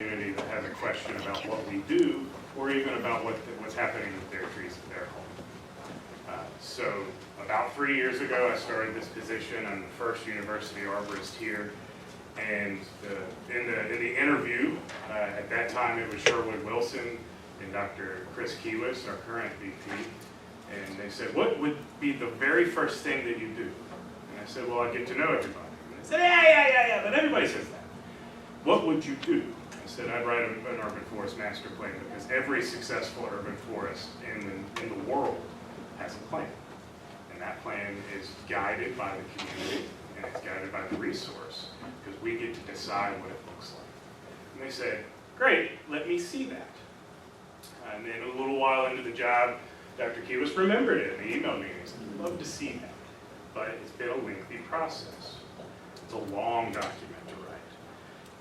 community that has a question about what we do, or even about what's happening with their trees at their home. So about 3 years ago, I started this position. I'm the first university arborist here. And in the interview, at that time it was Sherwood Wilson and Dr. Chris Kiewis, our current VP. And they said, what would be the very first thing that you do? And I said, well, I get to know everybody. And they said, yeah, but everybody says that. What would you do? I said, I'd write an urban forest master plan, because every successful urban forest in the world has a plan. And that plan is guided by the community, and it's guided by the resource, because we get to decide what it looks like. And they said, great, let me see that. And then a little while into the job, Dr. Kiewis remembered it, and he emailed me and he said, I'd love to see that. But it's been a lengthy process. It's a long document to write.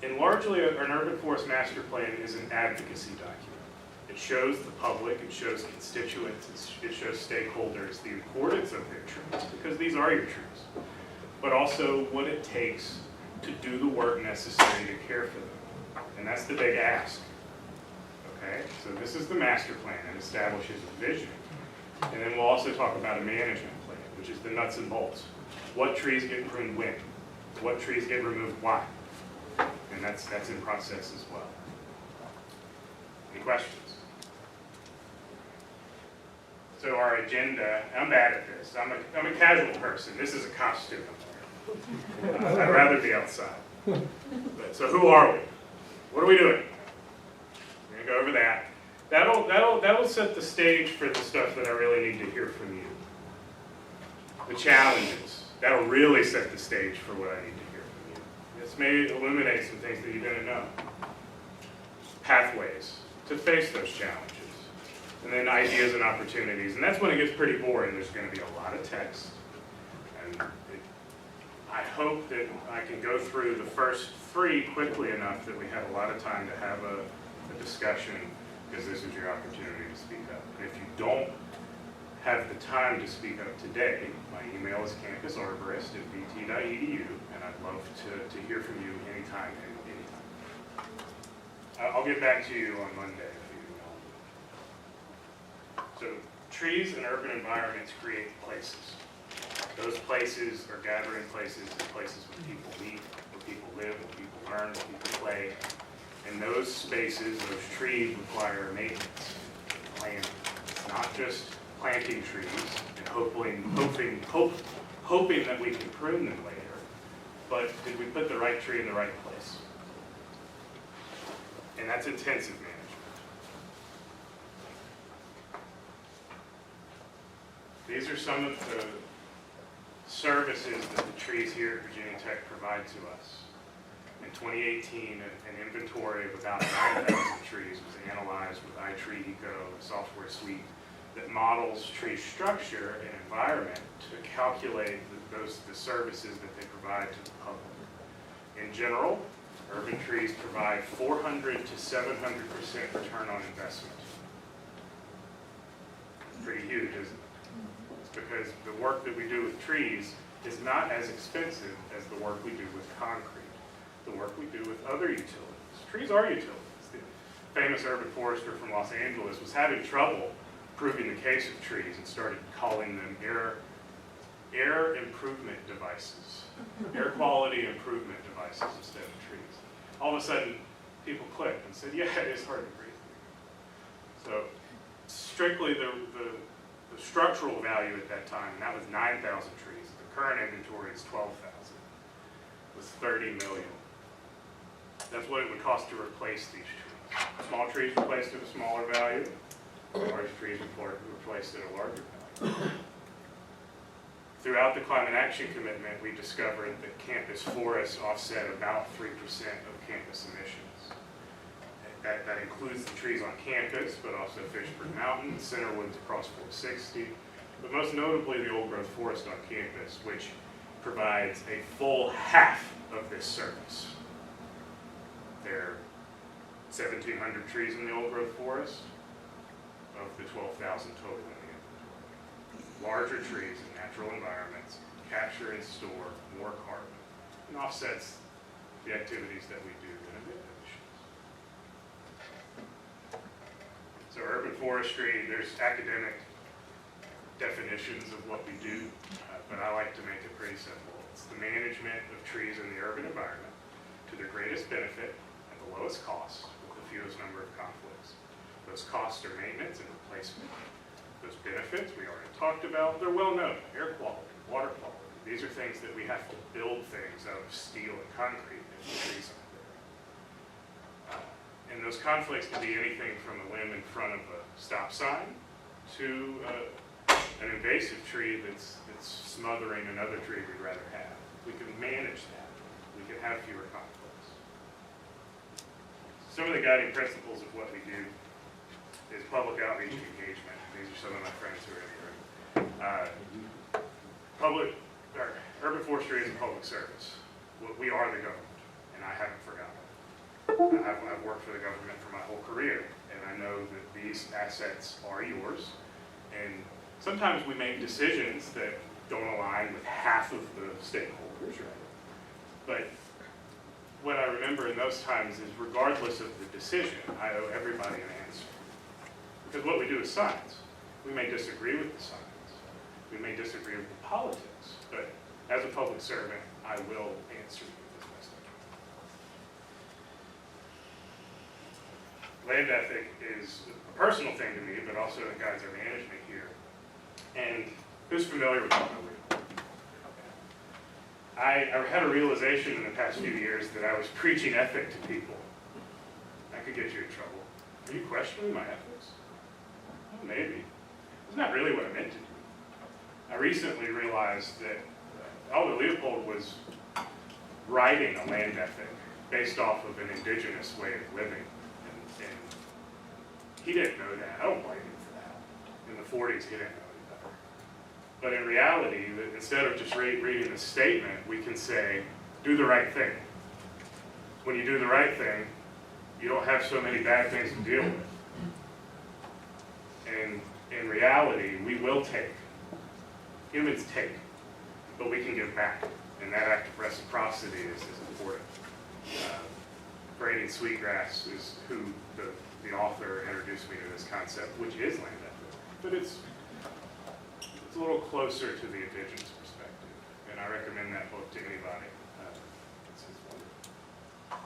And largely, an urban forest master plan is an advocacy document. It shows the public, it shows constituents, it shows stakeholders the importance of their trees, because these are your trees, but also what it takes to do the work necessary to care for them. And that's the big ask. Okay, so this is the master plan. It establishes a vision. And then we'll also talk about a management plan, which is the nuts and bolts. What trees get pruned when? What trees get removed why? And that's in process as well. Any questions? So our agenda, I'm bad at this. I'm a casual person. This is a costume. I'd rather be outside. So who are we? What are we doing? We're going to go over that. That'll set the stage for the stuff that I really need to hear from you. The challenges. That'll really set the stage for what I need to hear from you. This may illuminate some things that you didn't know. Pathways to face those challenges. And then ideas and opportunities. And that's when it gets pretty boring. There's going to be a lot of text. And I hope that I can go through the first three quickly enough that we have a lot of time to have a discussion, because this is your opportunity to speak up. And if you don't have the time to speak up today, my email is campusarborist@vt.edu, and I'd love to hear from you anytime. I'll get back to you on Monday if you know. So trees and urban environments create places. Those places are gathering places, and places where people meet, where people live, where people learn, where people play. And those spaces, those trees require maintenance, planting. It's not just planting trees and hoping that we can prune them later, but did we put the right tree in the right place? And that's intensive management. These are some of the services that the trees here at Virginia Tech provide to us. In 2018, an inventory of about 9,000 trees was analyzed with iTree Eco, a software suite that models tree structure and environment to calculate the services that they provide to the public. In general, urban trees provide 400 to 700% return on investment. It's pretty huge, isn't it? It's because the work that we do with trees is not as expensive as the work we do with concrete, the work we do with other utilities. Trees are utilities. The famous urban forester from Los Angeles was having trouble proving the case of trees and started calling them air improvement devices, air quality improvement devices instead of trees. All of a sudden, people clicked and said, yeah, it is hard to breathe. So strictly the structural value at that time, and that was 9,000 trees. The current inventory is 12,000, was $30 million. That's what it would cost to replace these trees. Small trees replaced at a smaller value, large trees replaced at a larger value. Throughout the climate action commitment, we discovered that campus forests offset about 3% of campus emissions. That includes the trees on campus, but also Fishburne Mountain, the center woods across 460, but most notably the old growth forest on campus, which provides a full half of this service. There are 1,700 trees in the old growth forest of the 12,000 total in the inventory. Larger trees in natural environments capture and store more carbon and offsets the activities that we do in emit emissions. forestry, there's academic definitions of what we do, but I like to make it pretty simple. It's the management of trees in the urban environment to their greatest benefit at the lowest cost with the fewest number of conflicts. Those costs are maintenance and replacement. Those benefits we already talked about, they're well known. Air quality, water quality. These are things that we have to build things out of steel and concrete if the trees aren't there. And those conflicts can be anything from a limb in front of a stop sign to an invasive tree that's smothering another tree we'd rather have. We can manage that. We can have fewer conflicts. Some of the guiding principles of what we do is public outreach and engagement. These are some of my friends who are in the room. Urban forestry is a public service. We are the government, and I haven't forgotten. I've worked for the government for my whole career, and I know that these assets are yours. And sometimes we make decisions that don't align with half of the stakeholders, right? But what I remember in those times is regardless of the decision, I owe everybody an answer. Because what we do is science. We may disagree with the science. We may disagree with the politics, but as a public servant, I will answer you as best I can. Land ethic is a personal thing to me, but also it guides our management here. And who's familiar with Arborist? I had a realization in the past few years that I was preaching ethic to people. I could get you in trouble. Are you questioning my ethics? Well, maybe. It's not really what I meant to do. I recently realized that Aldo Leopold was writing a land ethic based off of an indigenous way of living. And he didn't know that. I don't blame him for that. In the 40s, he didn't know any better. But in reality, instead of just reading the statement, we can say, do the right thing. When you do the right thing, you don't have so many bad things to deal with. And in reality, we will take. Humans take, but we can give back. And that act of reciprocity is important. Braiding Sweetgrass is who the author introduced me to this concept, which is land ethic. But it's a little closer to the indigenous perspective. And I recommend that book to anybody. It's wonderful.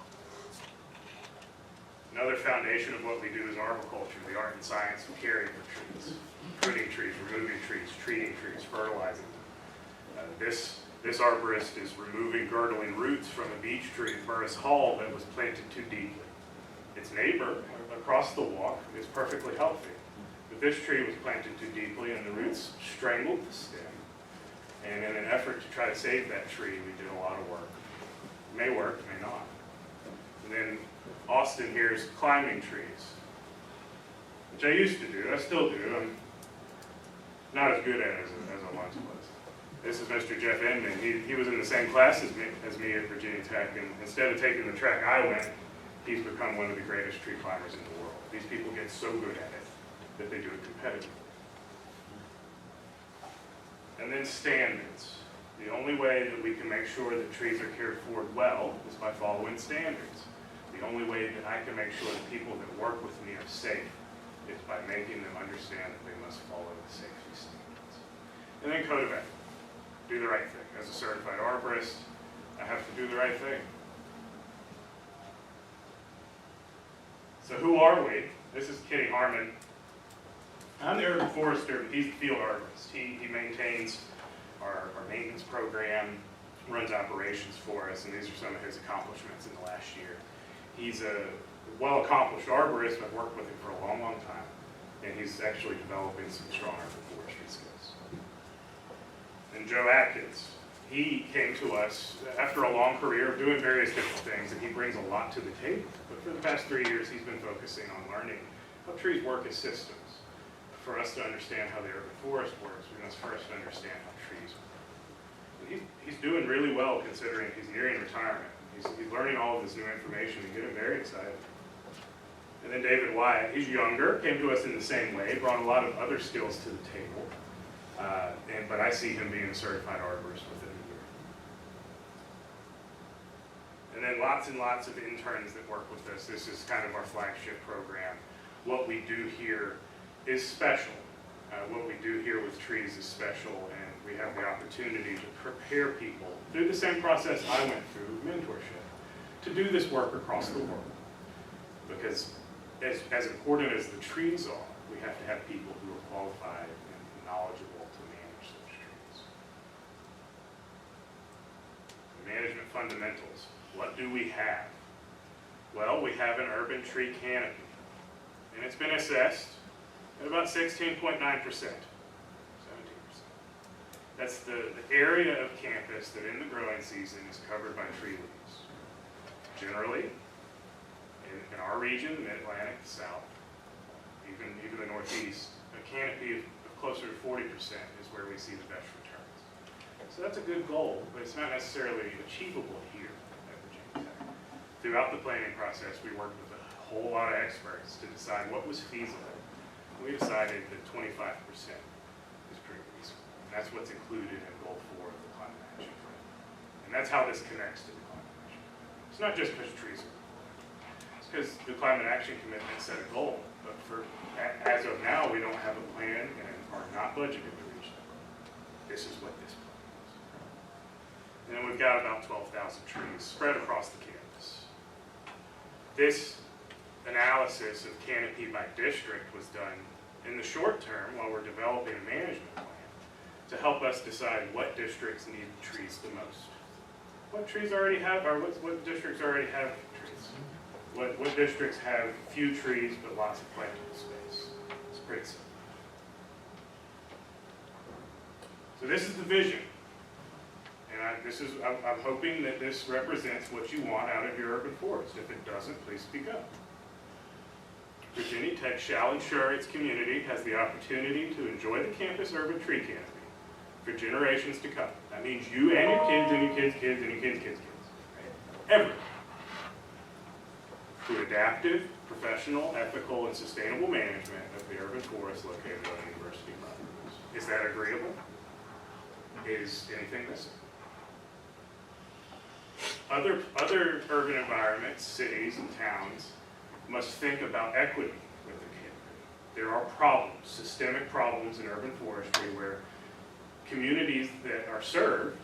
Another foundation of what we do is arboriculture, the art and science of caring for trees, pruning trees, removing trees, treating trees, fertilizing them. This arborist is removing girdling roots from a beech tree in Burris Hall that was planted too deeply. Its neighbor across the walk is perfectly healthy, but this tree was planted too deeply and the roots strangled the stem. And in an effort to try to save that tree, we did a lot of work. It may work, it may not. And then Austin here is climbing trees, which I used to do. I still do. I'm not as good at it as I once was. This is Mr. Jeff Inman. He was in the same class as me at Virginia Tech, and instead of taking the track I went, he's become one of the greatest tree climbers in the world. These people get so good at it that they do it competitively. And then standards. The only way that we can make sure that trees are cared for well is by following standards. The only way that I can make sure that people that work with me are safe is by making them understand that they must follow the safety standards. And then code of ethics. Do the right thing. As a certified arborist, I have to do the right thing. So who are we? This is Kenny Harmon. I'm the urban forester, he's the field arborist. He maintains our maintenance program, runs operations for us, and these are some of his accomplishments in the last year. He's a well-accomplished arborist. I've worked with him for a long, long time, and he's actually developing some strong urban forestry skills. And Joe Atkins, he came to us after a long career of doing various different things, and he brings a lot to the table. But for the past 3 years, he's been focusing on learning how trees work as systems. For us to understand how the urban forest works, we must first understand how trees work. And he's doing really well considering he's nearing retirement. He's learning all of this new information and getting very excited. And then David Wyatt, he's younger, came to us in the same way, brought a lot of other skills to the table. But I see him being a certified arborist within a year. And then lots and lots of interns that work with us. This is kind of our flagship program. What we do here is special. What we do here with trees is special, and we have the opportunity to prepare people through the same process I went through, mentorship, to do this work across the world. Because as important as the trees are, we have to have people who are qualified and knowledgeable to manage those trees. The management fundamentals. What do we have? Well, we have an urban tree canopy, and it's been assessed at about 16.9%, 17%. That's the area of campus that in the growing season is covered by tree leaves. Generally, in our region, the Mid-Atlantic, the South, even the Northeast, a canopy of closer to 40% is where we see the best returns. So that's a good goal, but it's not necessarily achievable here at Virginia Tech. Throughout the planning process, we worked with a whole lot of experts to decide what was feasible. We decided that 25% is pretty reasonable. And that's what's included in Goal 4 of the Climate Action Plan. And that's how this connects to the Climate Action Plan. It's not just because trees are important. It's because the Climate Action Commitment set a goal. But as of now, we don't have a plan and are not budgeted to reach that goal. This is what this plan is. And then we've got about 12,000 trees spread across the campus. This analysis of canopy by district was done in the short term while we're developing a management plan to help us decide what districts need trees the most. What trees already have, or what districts already have trees? What districts have few trees but lots of plantable space? It's pretty simple. So this is the vision. And I'm hoping that this represents what you want out of your urban forest. If it doesn't, please speak up. Virginia Tech shall ensure its community has the opportunity to enjoy the campus urban tree canopy for generations to come. That means you and your kids and your kids' kids and your kids' kids' kids. Right? Everyone. Through adaptive, professional, ethical, and sustainable management of the urban forest located on university properties. Is that agreeable? Is anything missing? Other urban environments, cities and towns, must think about equity with the canopy. There are problems, systemic problems in urban forestry where communities that are served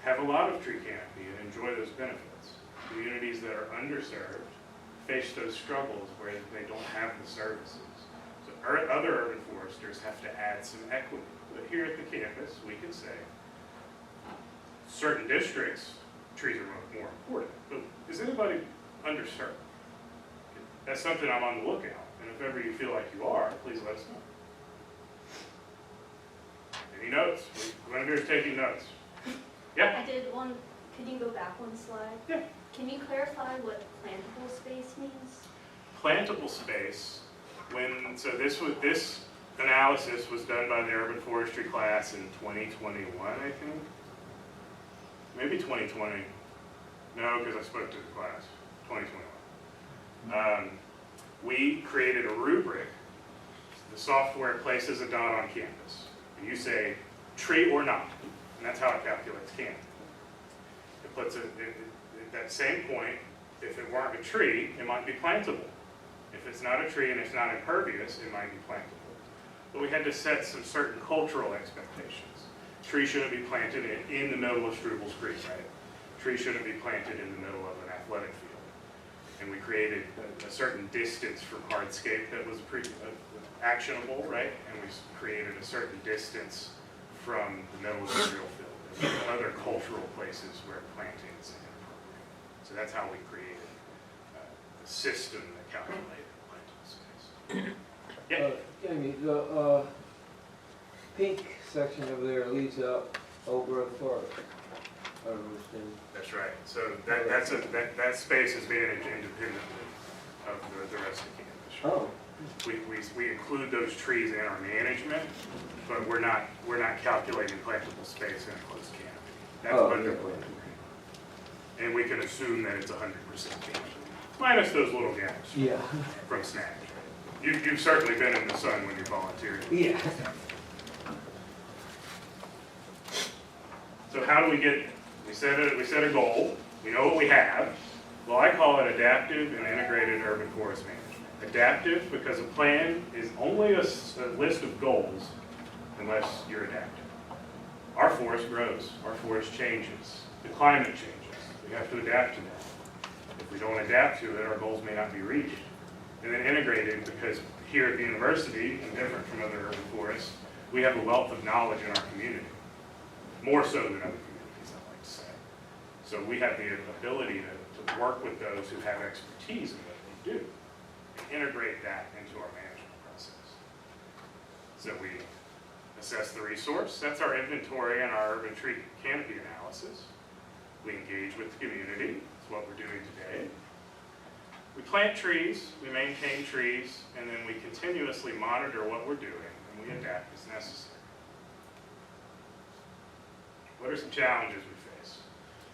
have a lot of tree canopy and enjoy those benefits. Communities that are underserved face those struggles where they don't have the services. So other urban foresters have to add some equity. But here at the campus, we can say certain districts, trees are more important. But is anybody underserved? That's something I'm on the lookout, and if ever you feel like you are, please let us know. Any notes? Gwendover's taking notes. Yeah? I did one. Could you go back one slide? Yeah. Can you clarify what plantable space means? Plantable space, this analysis was done by the urban forestry class in 2021, I think. Maybe 2020. No, because I spoke to the class. 2021. We created a rubric. The software places a dot on campus. And you say tree or not, and that's how it calculates canopy. It puts it at that same point. If it weren't a tree, it might be plantable. If it's not a tree and it's not impervious, it might be plantable. But we had to set some certain cultural expectations. Tree shouldn't be planted in the middle of Strubles Creek, right? Tree shouldn't be planted in the middle of an athletic field. And we created a certain distance from hardscape that was actionable, right? And we created a certain distance from the middle of the real field. And other cultural places where planting is inappropriate. So that's how we created the system that calculated plantable space. Yeah? Jamie, the pink section over there leads up over a forest. That's right. So that space is managed independently of the rest of the campus. Oh. We include those trees in our management, but we're not calculating plantable space in a closed canopy. That's under plan. And we can assume that it's 100% canopy, minus those little gaps. Yeah. From snags. You've certainly been in the sun when you volunteered. Yeah. So how do we get? We set a goal. We know what we have. Well, I call it adaptive and integrated urban forest management. Adaptive, because a plan is only a list of goals unless you're adaptive. Our forest grows, our forest changes, the climate changes. We have to adapt to that. If we don't adapt to it, our goals may not be reached. And then integrated, because here at the university, and different from other urban forests, we have a wealth of knowledge in our community, more so than other communities, I like to say. So we have the ability to work with those who have expertise in what they do, and integrate that into our management process. So we assess the resource, that's our inventory and our urban tree canopy analysis. We engage with the community, that's what we're doing today. We plant trees, we maintain trees, and then we continuously monitor what we're doing, and we adapt as necessary. What are some challenges we face?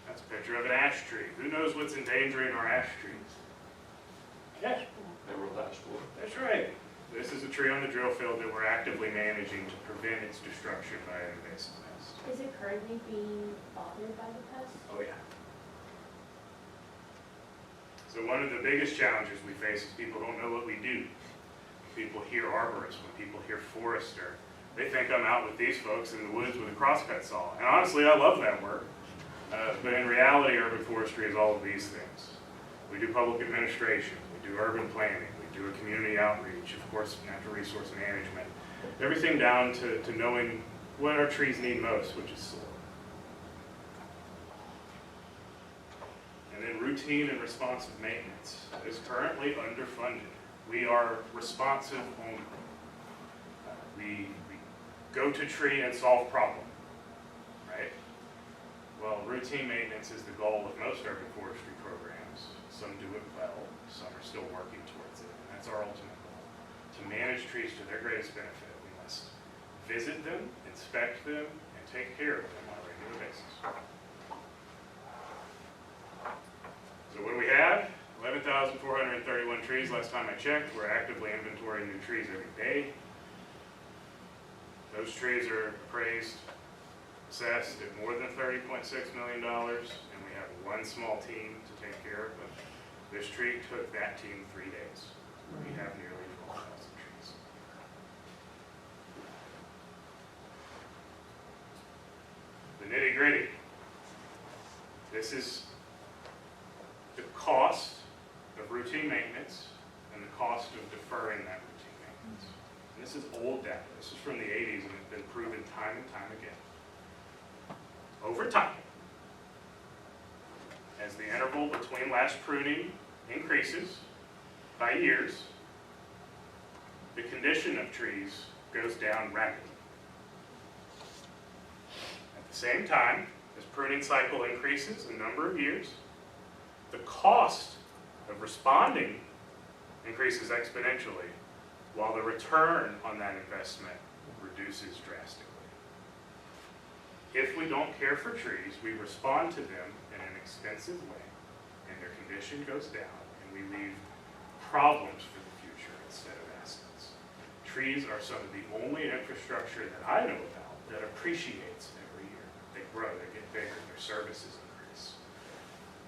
That's a picture of an ash tree. Who knows what's endangering our ash trees? Yes? Emerald ash borer. That's right. This is a tree on the drill field that we're actively managing to prevent its destruction by an invasive pest. Is it currently being bothered by the pest? Oh yeah. So one of the biggest challenges we face is people don't know what we do. People hear arborist, when people hear forester, they think I'm out with these folks in the woods with a crosscut saw. And honestly, I love that work. But in reality, urban forestry is all of these things. We do public administration, we do urban planning, we do a community outreach, of course, natural resource management. Everything down to knowing what our trees need most, which is soil. And then routine and responsive maintenance is currently underfunded. We are responsive only. We go to tree and solve problem, right? Well, routine maintenance is the goal of most urban forestry programs. Some do it well, some are still working towards it, and that's our ultimate goal. To manage trees to their greatest benefit, we must visit them, inspect them, and take care of them on a regular basis. So what do we have? 11,431 trees last time I checked. We're actively inventorying new trees every day. Those trees are appraised, assessed at more than $30.6 million, and we have one small team to take care of them. This tree took that team 3 days. We have nearly 12,000 trees. The nitty gritty. This is the cost of routine maintenance and the cost of deferring that routine maintenance. And this is old data. This is from the 80s and it's been proven time and time again. Over time, as the interval between last pruning increases by years, the condition of trees goes down rapidly. At the same time, as pruning cycle increases in number of years, the cost of responding increases exponentially, while the return on that investment reduces drastically. If we don't care for trees, we respond to them in an expensive way, and their condition goes down, and we leave problems for the future instead of assets. Trees are some of the only infrastructure that I know about that appreciates every year. They grow, they get bigger, their services increase,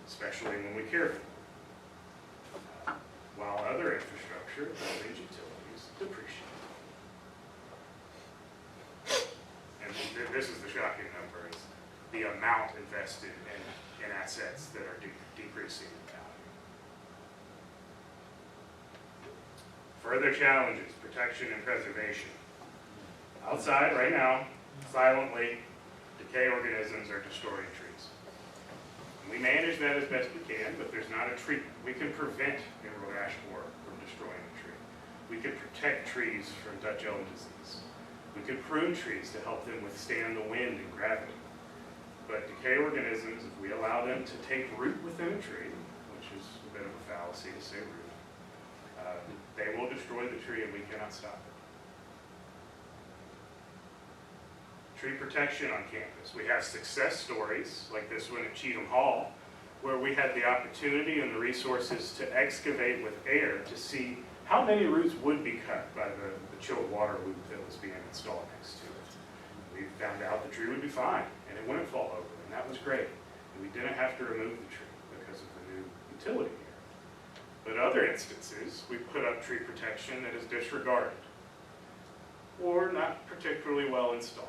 especially when we care for them. While other infrastructure, buildings, utilities, depreciate. And this is the shocking number, is the amount invested in assets that are decreasing in value. Further challenges, protection and preservation. Outside right now, silently, decay organisms are destroying trees. And we manage that as best we can, but there's not a treatment. We can prevent emerald ash borer from destroying a tree. We can protect trees from Dutch elm disease. We could prune trees to help them withstand the wind and gravity. But decay organisms, if we allow them to take root within a tree, which is a bit of a fallacy to say root, they will destroy the tree and we cannot stop it. Tree protection on campus. We have success stories like this one at Cheatham Hall, where we had the opportunity and the resources to excavate with air to see how many roots would be cut by the chilled water loop that was being installed next to it. We found out the tree would be fine, and it wouldn't fall over, and that was great. And we didn't have to remove the tree because of the new utility here. But other instances, we put up tree protection that is disregarded or not particularly well installed.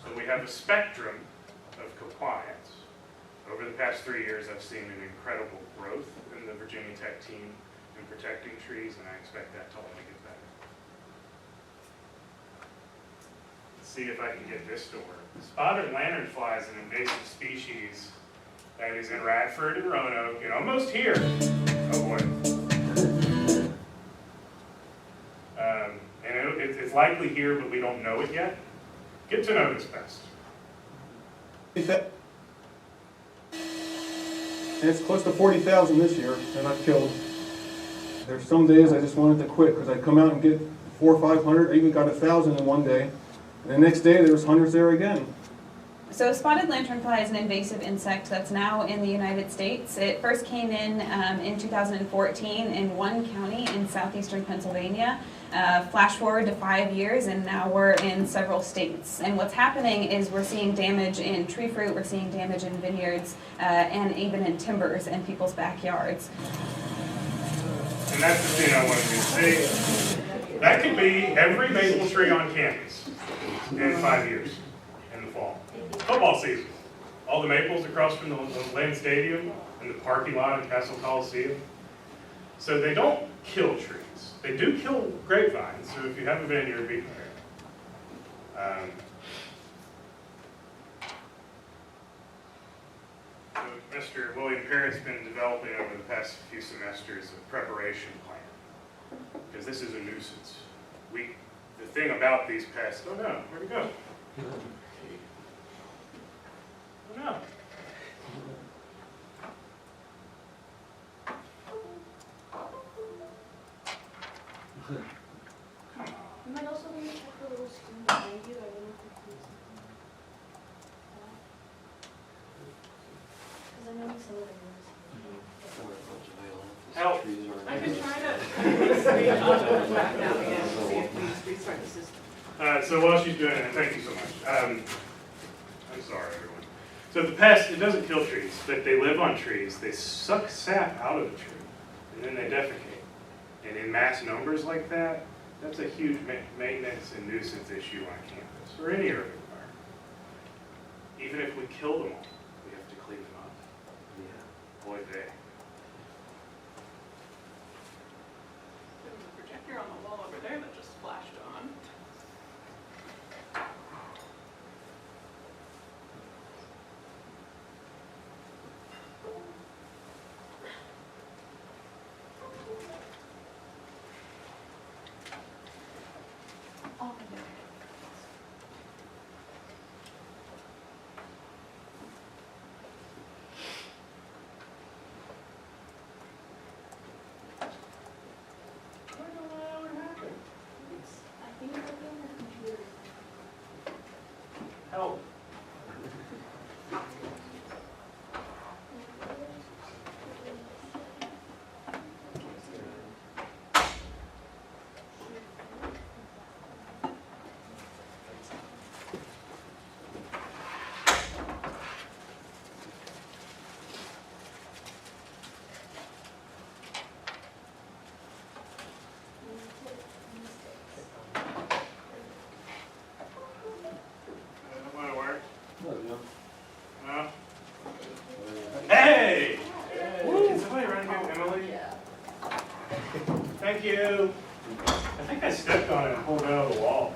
So we have a spectrum of compliance. Over the past 3 years, I've seen an incredible growth in the Virginia Tech team in protecting trees, and I expect that to only get better. Let's see if I can get this to work. Spotted lanternfly is an invasive species that is in Radford and Roanoke and almost here. Oh boy. And it's likely here, but we don't know it yet. Get to know this best. And it's close to 40,000 this year that I've killed. There's some days I just wanted to quit because I'd come out and get 400 or 500. I even got 1,000 in one day. And the next day there was hundreds there again. So spotted lanternfly is an invasive insect that's now in the United States. It first came in 2014 in one county in southeastern Pennsylvania. Flash forward to 5 years, and now we're in several states. And what's happening is we're seeing damage in tree fruit, we're seeing damage in vineyards, and even in timbers in people's backyards. And that's the thing I wanted to say. That could be every maple tree on campus in 5 years in the fall. Football season. All the maples across from the Lynn Stadium and the parking lot in Castle Coliseum. So they don't kill trees. They do kill grapevines, so if you have a vineyard, be prepared. So Mr. William Parrott's been developing over the past few semesters a preparation plan, because this is a nuisance. The thing about these pests, oh no, where'd it go? Oh no. Come on. You might also want to check the little screen behind you. I don't know if it's because I know some of them Help. I've been trying to see back down again, see if we restart the system. So while she's doing that, thank you so much. I'm sorry, everyone. So the pest, it doesn't kill trees, but they live on trees. They suck sap out of the tree, and then they defecate. And in mass numbers like that, that's a huge maintenance and nuisance issue on campus, or any urban environment. Even if we kill them all, we have to clean them up. Yeah. Boy, they. There was a projector on the wall over there that just flashed on. Oh, I don't know what happened. I think it's okay on the computer. Help. Want to work? No? Hey! Can somebody run and get Emily? Thank you. I think I stepped on it and pulled it out of the wall.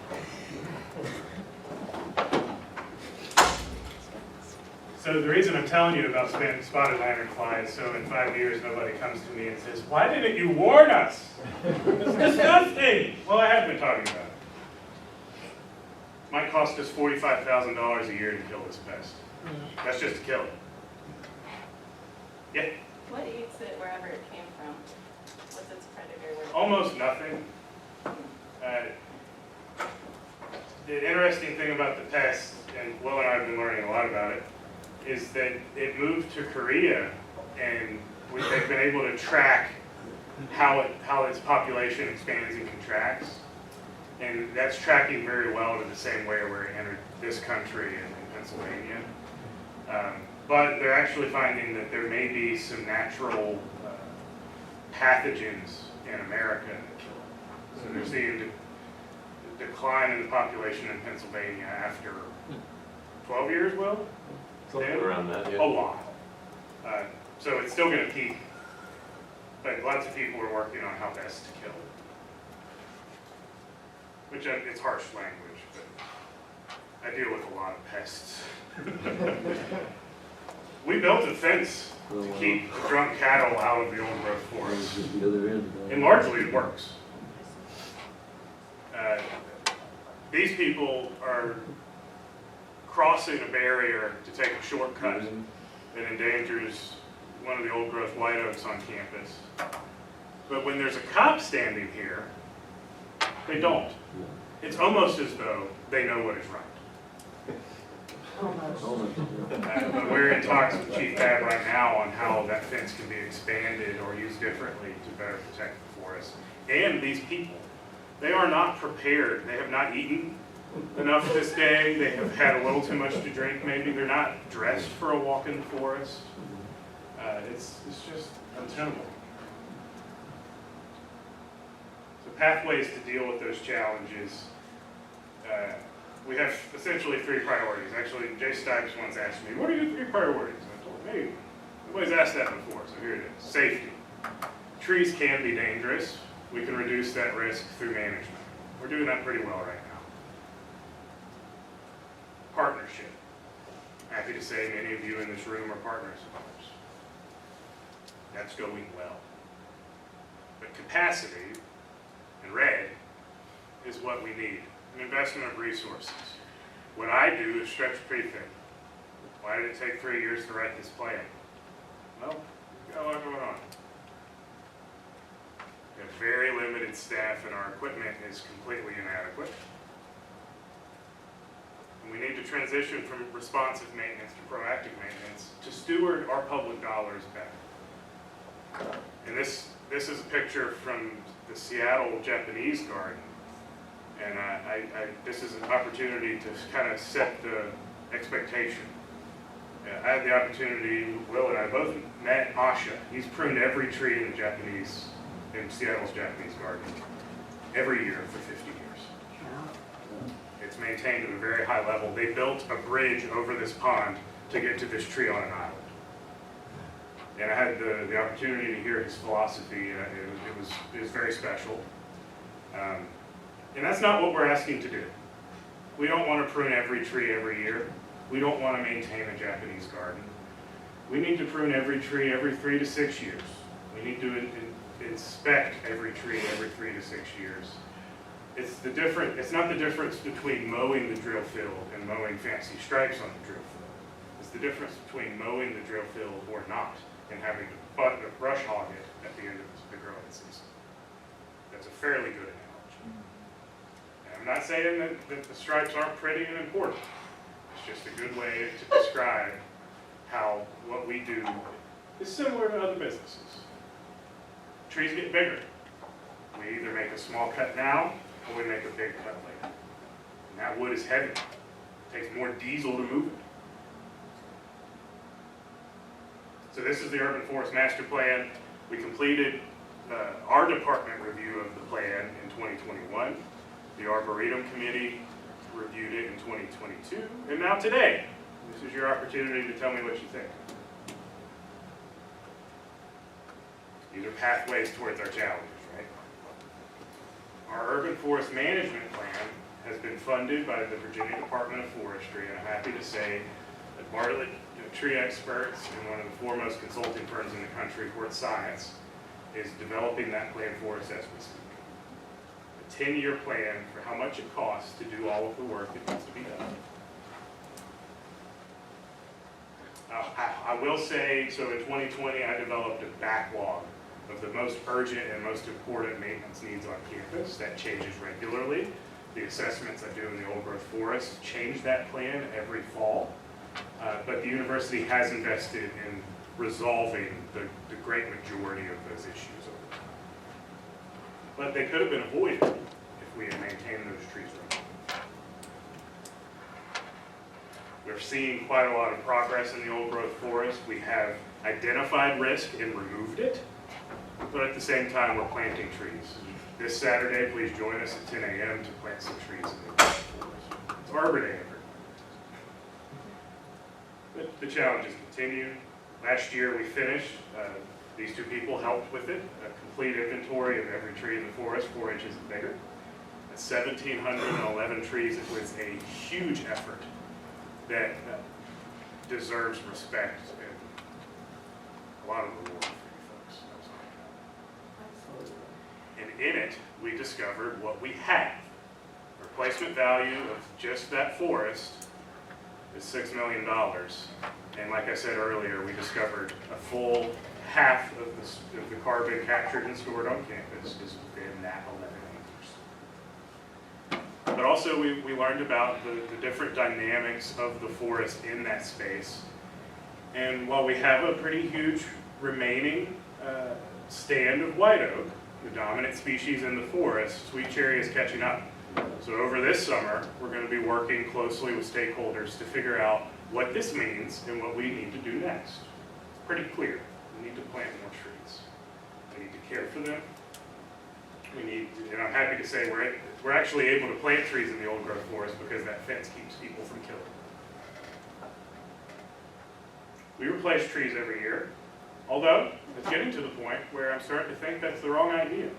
So the reason I'm telling you about spotted lanternfly is so in 5 years nobody comes to me and says, "Why didn't you warn us? It's disgusting." Well, I have been talking about it. Might cost us $45,000 a year to kill this pest. That's just to kill it. Yeah, What eats it wherever it came from? What's its predator? almost nothing. The interesting thing about the pest, and Will and I have been learning a lot about it, is that it moved to Korea, and they've been able to track how its population expands and contracts. And that's tracking very well to the same way where it entered this country in Pennsylvania. But they're actually finding that there may be some natural pathogens in America that kill it. So they're seeing a decline in the population in Pennsylvania after 12 years, Will? Something around that, A yeah. lot. So it's still going to peak, but lots of people are working on how best to kill it. Which it's harsh language, but I deal with a lot of pests. We built a fence to keep the drunk cattle out of the old growth forest, and largely it works. These people are crossing a barrier to take a shortcut that endangers one of the old growth white oaks on campus. But when there's a cop standing here, they don't. It's almost as though they know what is right. But we're in talks with Chief Tab right now on how that fence can be expanded or used differently to better protect the forest. And these people, they are not prepared. They have not eaten enough this day. They have had a little too much to drink maybe. They're not dressed for a walk in the forest. It's just untenable. So pathways to deal with those challenges. We have essentially 3 priorities. Actually, Jay Stipes once asked me, what are your 3 priorities? I told him, hey, nobody's asked that before, so here it is. Safety. Trees can be dangerous. We can reduce that risk through management. We're doing that pretty well right now. Partnership. Happy to say many of you in this room are partners of ours. That's going well. But capacity, in red, is what we need. An investment of resources. What I do is stretch pretty thin. Why did it take 3 years to write this plan? Well, we've got a lot going on. We have very limited staff and our equipment is completely inadequate. And we need to transition from responsive maintenance to proactive maintenance to steward our public dollars better. And this is a picture from the Seattle Japanese garden. And this is an opportunity to kind of set the expectation. I had the opportunity, Will and I both met Asha. He's pruned every tree in Seattle's Japanese garden, every year for 50 years. It's maintained at a very high level. They built a bridge over this pond to get to this tree on an island. And I had the opportunity to hear his philosophy. It was very special. And that's not what we're asking to do. We don't want to prune every tree every year. We don't want to maintain a Japanese garden. We need to prune every tree every 3 to 6 years. We need to inspect every tree every 3 to 6 years. It's not the difference between mowing the drill field and mowing fancy stripes on the drill field. It's the difference between mowing the drill field or not and having to brush hog it at the end of the growing season. That's a fairly good analogy. And I'm not saying that the stripes aren't pretty and important. It's just a good way to describe how what we do is similar to other businesses. Trees get bigger. We either make a small cut now or we make a big cut later. And that wood is heavy. It takes more diesel to move it. So this is the Urban Forest Master Plan. We completed our department review of the plan in 2021. The Arboretum Committee reviewed it in 2022. And now today, this is your opportunity to tell me what you think. These are pathways towards our challenges, right? Our Urban Forest Management Plan has been funded by the Virginia Department of Forestry, and I'm happy to say that Bartlett Tree Experts and one of the foremost consulting firms in the country, Fort Science, is developing that plan for us as we speak. A 10-year plan for how much it costs to do all of the work that needs to be done. I will say, so in 2020, I developed a backlog of the most urgent and most important maintenance needs on campus. That changes regularly. The assessments I do in the old growth forest change that plan every fall. But the university has invested in resolving the great majority of those issues over time. But they could have been avoided if we had maintained those trees right. We're seeing quite a lot of progress in the old growth forest. We have identified risk and removed it. but at the same time, we're planting trees. This Saturday, please join us at 10 a.m. to plant some trees in the forest. It's Arbor Day, everyone. The challenges continue. Last year, we finished. These two people helped with it, a complete inventory of every tree in the forest, 4 inches and bigger. That's 1,711 trees. It was a huge effort that deserves respect and a lot of reward for you folks. And in it, we discovered what we have. Replacement value of just that forest is $6 million. And like I said earlier, we discovered a full half of the carbon captured and stored on campus is within that 11 acres. But also we learned about the different dynamics of the forest in that space. And while we have a pretty huge remaining stand of white oak, the dominant species in the forest, sweet cherry is catching up. So over this summer, we're going to be working closely with stakeholders to figure out what this means and what we need to do next. It's pretty clear. We need to plant more trees. We need to care for them. We need, and I'm happy to say we're actually able to plant trees in the old growth forest because that fence keeps people from killing them. We replace trees every year, although it's getting to the point where I'm starting to think that's the wrong idea.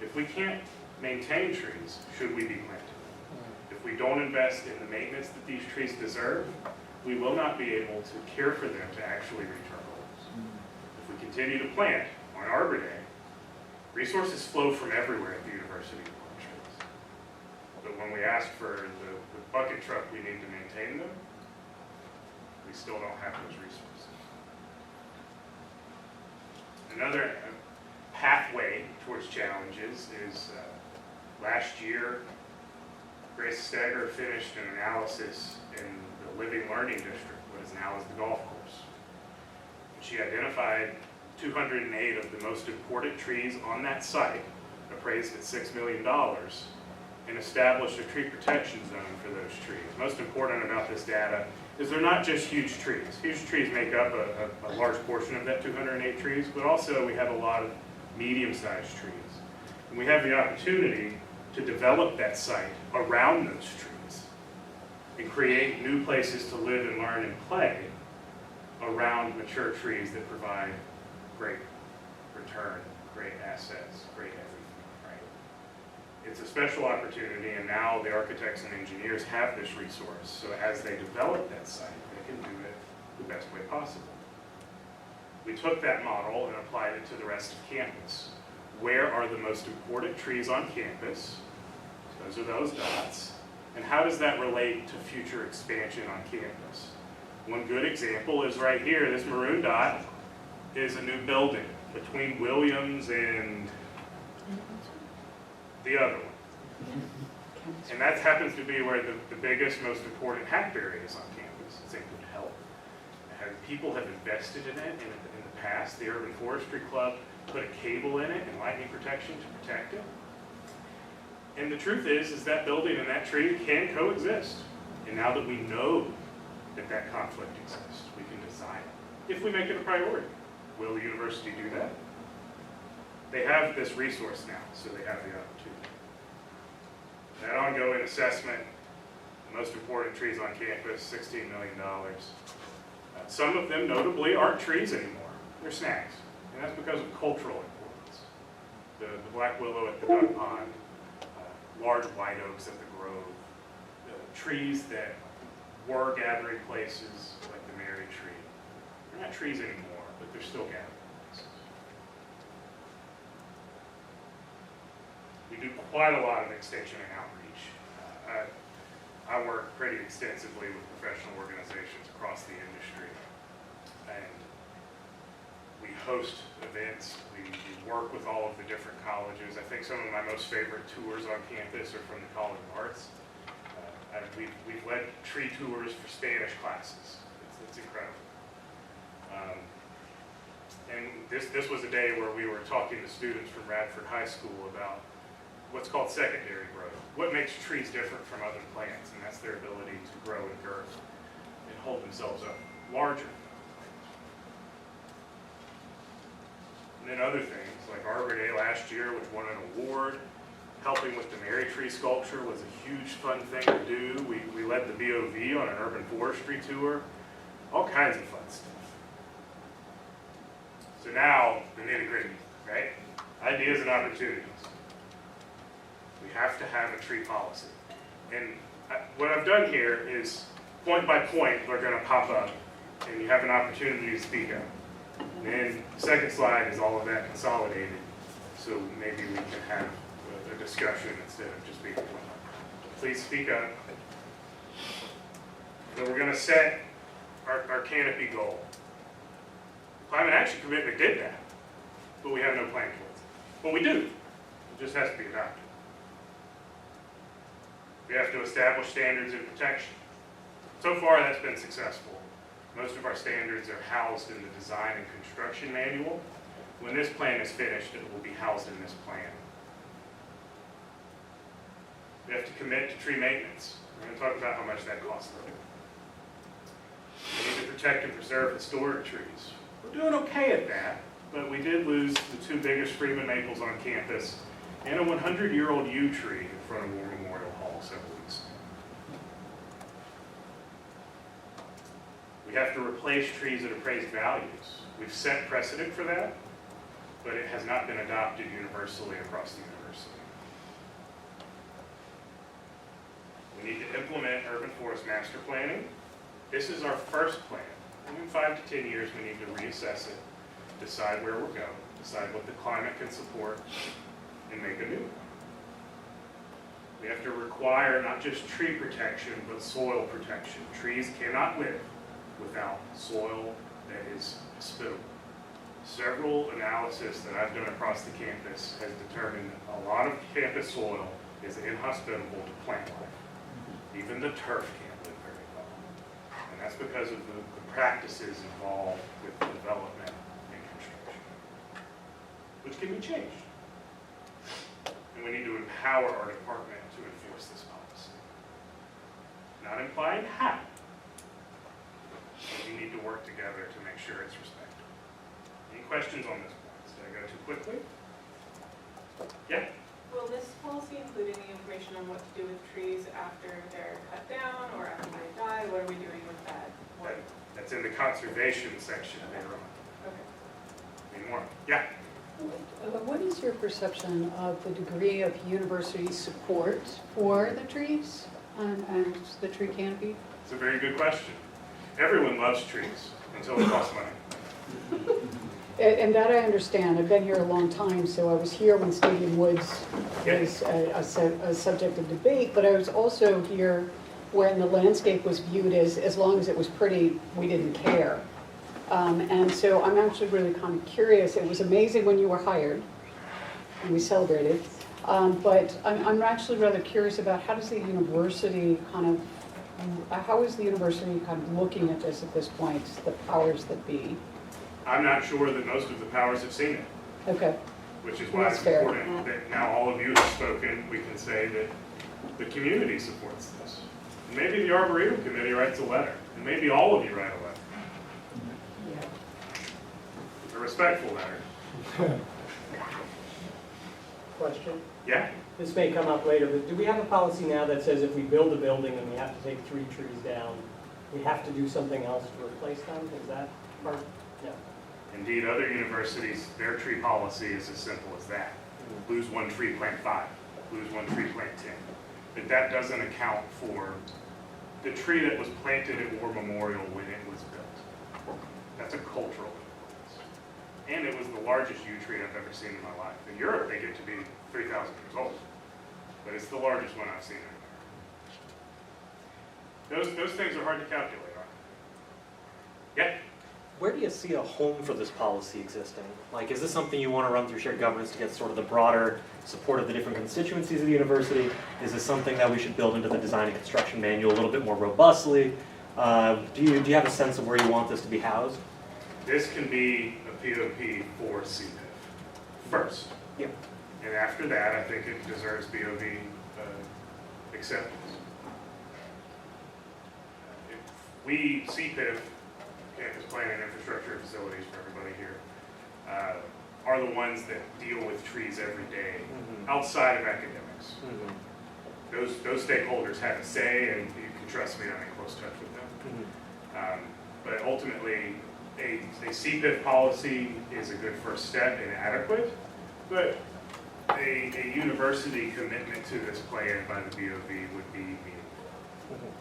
If we can't maintain trees, should we be planting them? If we don't invest in the maintenance that these trees deserve, we will not be able to care for them to actually reach our goals. If we continue to plant on Arbor Day, resources flow from everywhere at the university to plant trees. But when we ask for the bucket truck we need to maintain them, we still don't have those resources. Another pathway towards challenges is last year, Grace Steger finished an analysis in the Living Learning District, what is now as the golf course. She identified 208 of the most important trees on that site, appraised at $6 million, and established a tree protection zone for those trees. Most important about this data is they're not just huge trees. Huge trees make up a large portion of that 208 trees, but also we have a lot of medium-sized trees. And we have the opportunity to develop that site around those trees and create new places to live and learn and play around mature trees that provide great return, great assets, great everything, right? It's a special opportunity, and now the architects and engineers have this resource, so as they develop that site, they can do it the best way possible. We took that model and applied it to the rest of campus. Where are the most important trees on campus? Those are those dots. And how does that relate to future expansion on campus? One good example is right here. This maroon dot is a new building between Williams and the other one. And that happens to be where the biggest, most important hackberry is on campus. It's in good health. And people have invested in it in the past. The Urban Forestry Club put a cable in it and lightning protection to protect it. And the truth is that building and that tree can coexist. And now that we know that that conflict exists, we can design it. If we make it a priority, will the university do that? They have this resource now, so they have the opportunity. That ongoing assessment, the most important trees on campus, $16 million. Some of them notably aren't trees anymore, they're snags. And that's because of cultural importance. The black willow at the duck pond, large white oaks at the grove, trees that were gathering places like the Mary tree. They're not trees anymore, but they're still gathering places. We do quite a lot of extension and outreach. I work pretty extensively with professional organizations across the industry. And we host events, we work with all of the different colleges. I think some of my most favorite tours on campus are from the College of Arts. We've led tree tours for Spanish classes. It's incredible. And this was a day where we were talking to students from Radford High School about what's called secondary growth. What makes trees different from other plants, and that's their ability to grow in girth and hold themselves up larger. And then other things, It's like Arbor Day last year, which won an award. Helping with the Mary Tree sculpture was a huge fun thing to do. We led the BOV on an urban forestry tour. All kinds of fun stuff. So now, the nitty-gritty, right? Ideas and opportunities. We have to have a tree policy. And what I've done here is, point by point, they're going to pop up, and you have an opportunity to speak up. And then the second slide is all of that consolidated, so maybe we can have a discussion instead of just being one. Please speak up. So we're going to set our canopy goal. Climate Action Commitment did that, but we have no plan towards it. But we do. It just has to be adopted. We have to establish standards of protection. So far, that's been successful. Most of our standards are housed in the design and construction manual. When this plan is finished, it will be housed in this plan. We have to commit to tree maintenance. We're going to talk about how much that costs later. We need to protect and preserve historic trees. We're doing okay at that, but we did lose the two biggest Freeman maples on campus and a 100-year-old yew tree in front of War Memorial Hall several weeks ago. We have to replace trees at appraised values. We've set precedent for that, but it has not been adopted universally across the university. We need to implement urban forest master planning. This is our first plan. In 5 to 10 years, we need to reassess it, decide where we're going, decide what the climate can support, and make a new one. We have to require not just tree protection, but soil protection. Trees cannot live without soil that is hospitable. Several analysis that I've done across the campus has determined that a lot of campus soil is inhospitable to plant life. Even the turf can't live very well. And that's because of the practices involved with development and construction, which can be changed. And we need to empower our department to enforce this policy. Not implying how, but we need to work together to make sure it's respected. Any questions on this point? Did I go too quickly? Yeah? Will this policy include any information on what to do with trees after they're cut down or after they die? What are we doing with that? That's in the conservation section later on. Okay. Any more? Yeah? What is your perception of the degree of university support for the trees and the tree canopy? It's a very good question. Everyone loves trees until it costs money. And that I understand. I've been here a long time, so I was here when Stadium Woods was a subject of debate, but I was also here when the landscape was viewed as long as it was pretty, we didn't care. And so I'm actually really kind of curious. It was amazing when you were hired, and we celebrated. But I'm actually rather curious about how does the university how is the university kind of looking at this at this point, the powers that be? I'm not sure that most of the powers have seen it, Okay. which is why That's it's fair. important that now all of you have spoken. We can say that the community supports this. And maybe the Arboretum Committee writes a letter, and maybe all of you write a letter. A respectful letter. Question. Yeah? This may come up later, but do we have a policy now that says if we build a building and we have to take 3 trees down, we have to do something else to replace them? Is that part? No. Indeed, other universities, their tree policy is as simple as that. Lose 1 tree, plant 5. Lose 1 tree, plant 10. But that doesn't account for the tree that was planted at War Memorial when it was built. That's a cultural importance. And it was the largest yew tree I've ever seen in my life. In Europe, they get to be 3,000 years old. But it's the largest one I've seen in America. Those things are hard to calculate, aren't they? Yeah? Where do you see a home for this policy existing? Like, is this something you want to run through shared governance to get sort of the broader support of the different constituencies of the university? Is this something that we should build into the design and construction manual a little bit more robustly? Do you have a sense of where you want this to be housed? This can be a POP for CPIF first. Yep. And after that, I think it deserves BOV acceptance. If CPIF, Campus Planning and Infrastructure and Facilities for everybody here, are the ones that deal with trees every day, Mhm. outside of academics. Mhm. Those stakeholders have a say, and you can trust me, I'm in close touch with them. Mhm. But ultimately, a CPIF policy is a good first step and adequate, but a university commitment to this plan by the BOV would be meaningful. Mhm.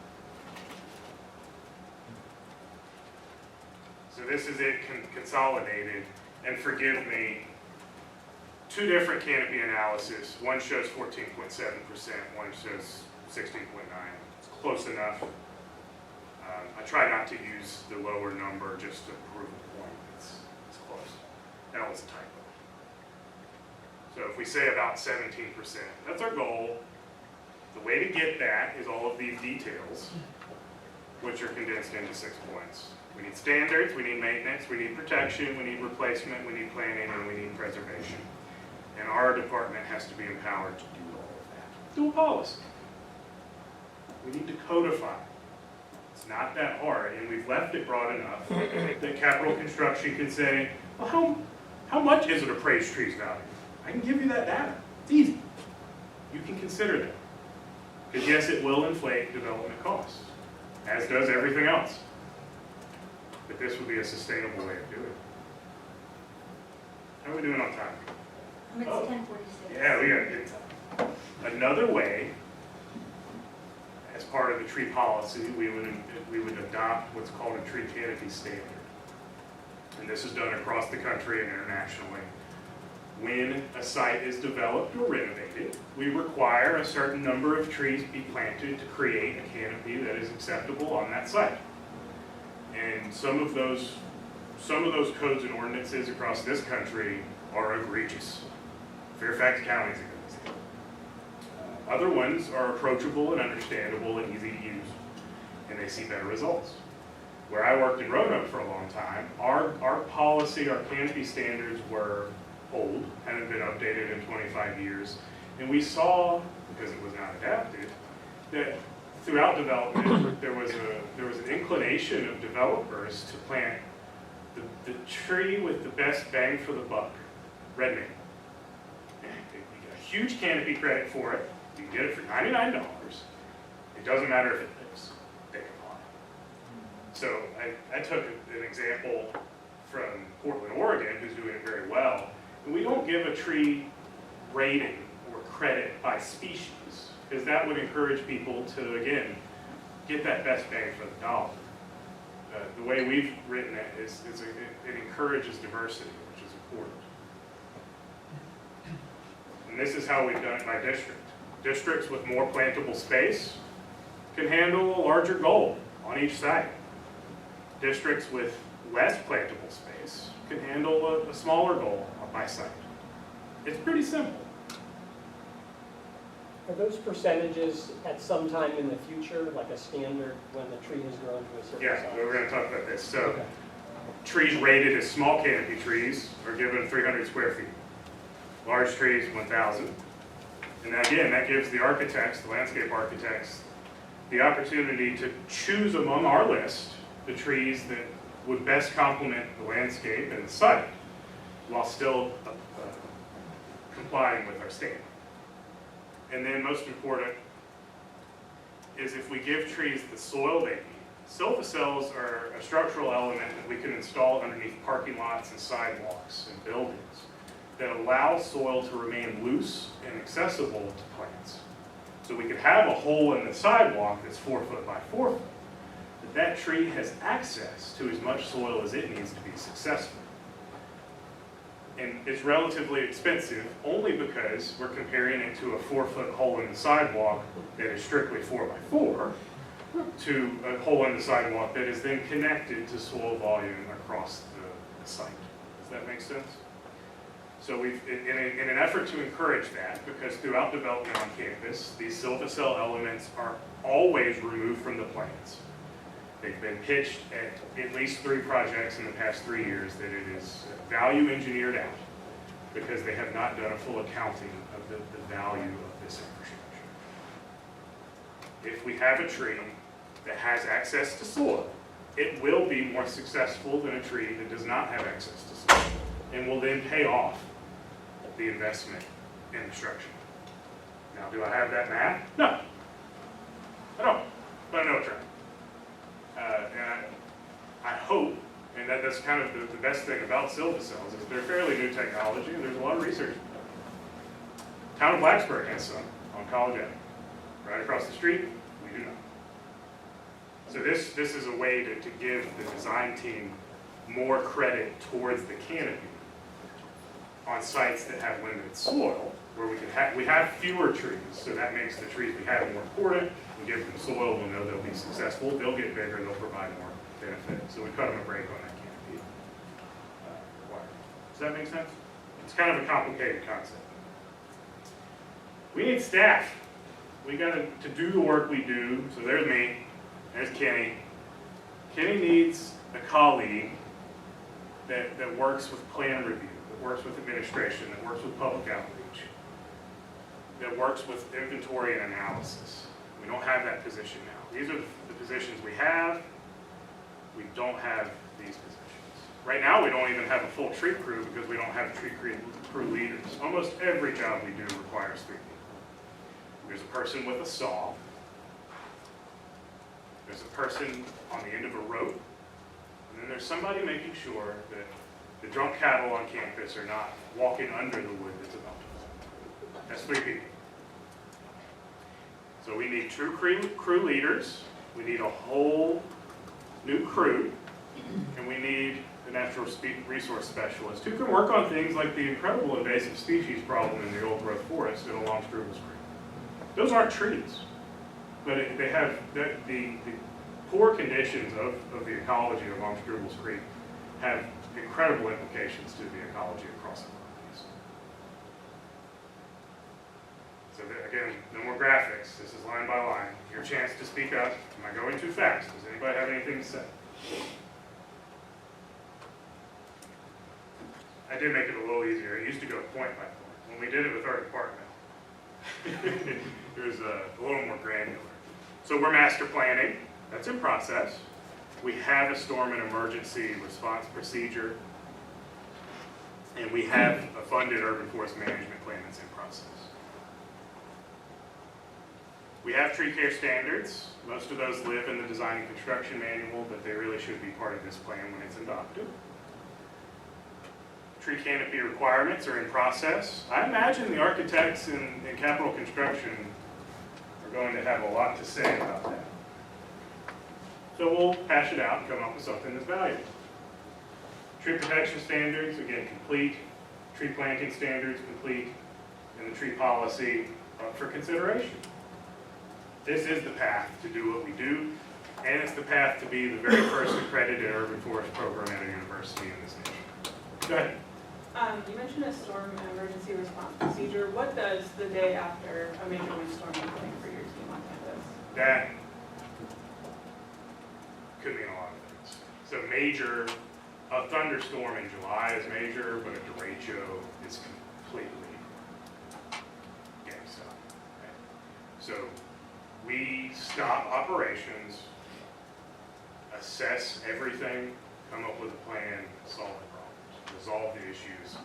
So this is it consolidated, and forgive me, two different canopy analysis. One shows 14.7%, one shows 16.9. It's close enough. I try not to use the lower number just to prove a point. It's close. That was a typo. So if we say about 17%, that's our goal. The way to get that is all of these details, which are condensed into 6 points. We need standards, we need maintenance, we need protection, we need replacement, we need planning, and we need preservation. And our department has to be empowered to do all of that. Do a policy. We need to codify. It's not that hard, and we've left it broad enough that capital construction can say, well, how much is an appraised tree's value? I can give you that data. It's easy. You can consider that. Because yes, it will inflate development costs, as does everything else. But this would be a sustainable way of doing it. How are we doing on time? It's Oh. 10:46. Yeah, we got good time. Another way, as part of the tree policy, we would adopt what's called a tree canopy standard. And this is done across the country and internationally. When a site is developed or renovated, we require a certain number of trees be planted to create a canopy that is acceptable on that site. And some of those codes and ordinances across this country are egregious. Fairfax County is a good example. Other ones are approachable and understandable and easy to use, and they see better results. Where I worked in Roanoke for a long time, our policy, our canopy standards were old, hadn't been updated in 25 years, and we saw, because it was not adapted, that throughout development, there was an inclination of developers to plant the tree with the best bang for the buck, red maple. You get a huge canopy credit for it. You can get it for $99. It doesn't matter if it lives. They can apply. So I took an example from Portland, Oregon, who's doing it very well. And we don't give a tree rating or credit by species, because that would encourage people to, again, get that best bang for the dollar. The way we've written it is it encourages diversity, which is important. And this is how we've done it by district. Districts with more plantable space can handle a larger goal on each site. Districts with less plantable space can handle a smaller goal by site. It's pretty simple. Are those percentages at some time in the future, like a standard when the tree has grown to a certain Yeah, size? we're going to talk about this. So Okay. trees rated as small canopy trees are given 300 square feet. Large trees, 1,000. And again, that gives the architects, the landscape architects, the opportunity to choose among our list the trees that would best complement the landscape and the site, while still complying with our standard. And then most important is if we give trees the soil they need. Silphicels are a structural element that we can install underneath parking lots and sidewalks and buildings that allow soil to remain loose and accessible to plants. So we could have a hole in the sidewalk that's 4 foot by 4 foot, but that tree has access to as much soil as it needs to be successful. And it's relatively expensive only because we're comparing it to a 4 foot hole in the sidewalk that is strictly 4 by 4 to a hole in the sidewalk that is then connected to soil volume across the site. Does that make sense? So we've, in an effort to encourage that, because throughout development on campus, these silphicell elements are always removed from the plans. They've been pitched at least 3 projects in the past 3 years that it is value engineered out because they have not done a full accounting of the value of this infrastructure. If we have a tree that has access to soil, it will be more successful than a tree that does not have access to soil. and will then pay off the investment in the structure. Now, do I have that math? No, I don't, but I know it's right. And I hope, and that's kind of the best thing about silva cells, is they're fairly new technology, and there's a lot of research. Town of Blacksburg has some on College Avenue. Right across the street, we do not. So this is a way to give the design team more credit towards the canopy on sites that have limited soil, where we have fewer trees, so that makes the trees we have more important. We give them soil, we'll know they'll be successful, they'll get bigger, they'll provide more benefit. So we cut them a break on that canopy requirement. Does that make sense? It's kind of a complicated concept. We need staff. We got to do the work we do. So there's me, there's Kenny. Kenny needs a colleague that works with plan review, that works with administration, that works with public outreach, that works with inventory and analysis. We don't have that position now. These are the positions we have. We don't have these positions. Right now, we don't even have a full tree crew because we don't have tree crew leaders. Almost every job we do requires 3 people. There's a person with a saw. There's a person on the end of a rope. And then there's somebody making sure that the drunk cattle on campus are not walking under the wood that's about to fall. That's 3 people. So we need true crew leaders. We need a whole new crew. And we need the natural resource specialist who can work on things like the incredible invasive species problem in the old growth forest and along Strubles Creek. Those aren't trees, but they have the poor conditions of the ecology along Strubles Creek have incredible implications to the ecology across the properties. So again, no more graphics. This is line by line. Your chance to speak up. Am I going too fast? Does anybody have anything to say? I did make it a little easier. It used to go point by point. When we did it with our department, it was a little more granular. So we're master planning. That's in process. We have a storm and emergency response procedure. And we have a funded urban forest management plan that's in process. We have tree care standards. Most of those live in the design and construction manual, but they really should be part of this plan when it's adopted. Tree canopy requirements are in process. I imagine the architects in capital construction are going to have a lot to say about that. So we'll hash it out and come up with something that's valuable. Tree protection standards, again, complete. Tree planting standards, complete. And the tree policy up for consideration. This is the path to do what we do, and it's the path to be the very first accredited urban forest program at a university in this nation. Go ahead. You mentioned a storm and emergency response procedure. What does the day after a major windstorm look like for your team on campus? That could mean a lot of things. So major, a thunderstorm in July is major, but a derecho is completely game stop. Okay? So we stop operations, assess everything, come up with a plan, solve the problems, resolve the issues.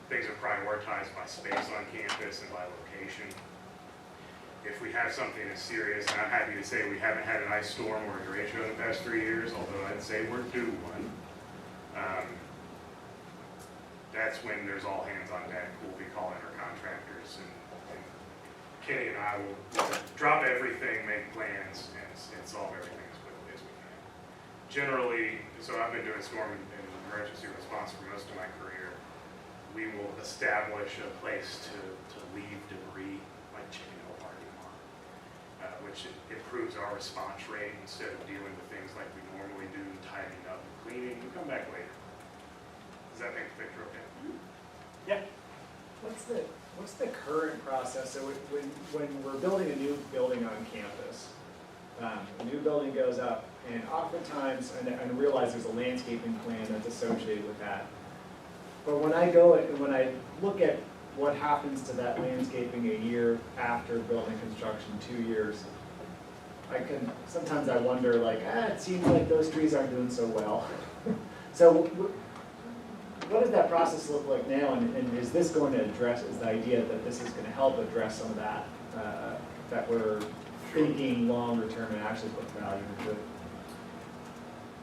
Things are prioritized by space on campus and by location. If we have something as serious, and I'm happy to say we haven't had an ice storm or a derecho in the past 3 years, although I'd say we're due one. That's when there's all hands on deck. We'll be calling our contractors, and Kenny and I will drop everything, make plans, and solve everything as quickly as we can. Generally, so I've been doing storm and emergency response for most of my career. We will establish a place to leave debris, like chicken hill parking lot, which improves our response rate instead of dealing with things like we normally do, tidying up and cleaning. We come back later. Does that make the picture okay? Yeah. What's the current process? So when we're building a new building on campus, a new building goes up, and oftentimes, and I realize there's a landscaping plan that's associated with that. But when I go and when I look at what happens to that landscaping a year after building construction, 2 years, sometimes I wonder, like, it seems like those trees aren't doing so well. So what does that process look like now, and is this going to address, is the idea that this is going to help address some of that, that we're thinking longer term and actually put value into it?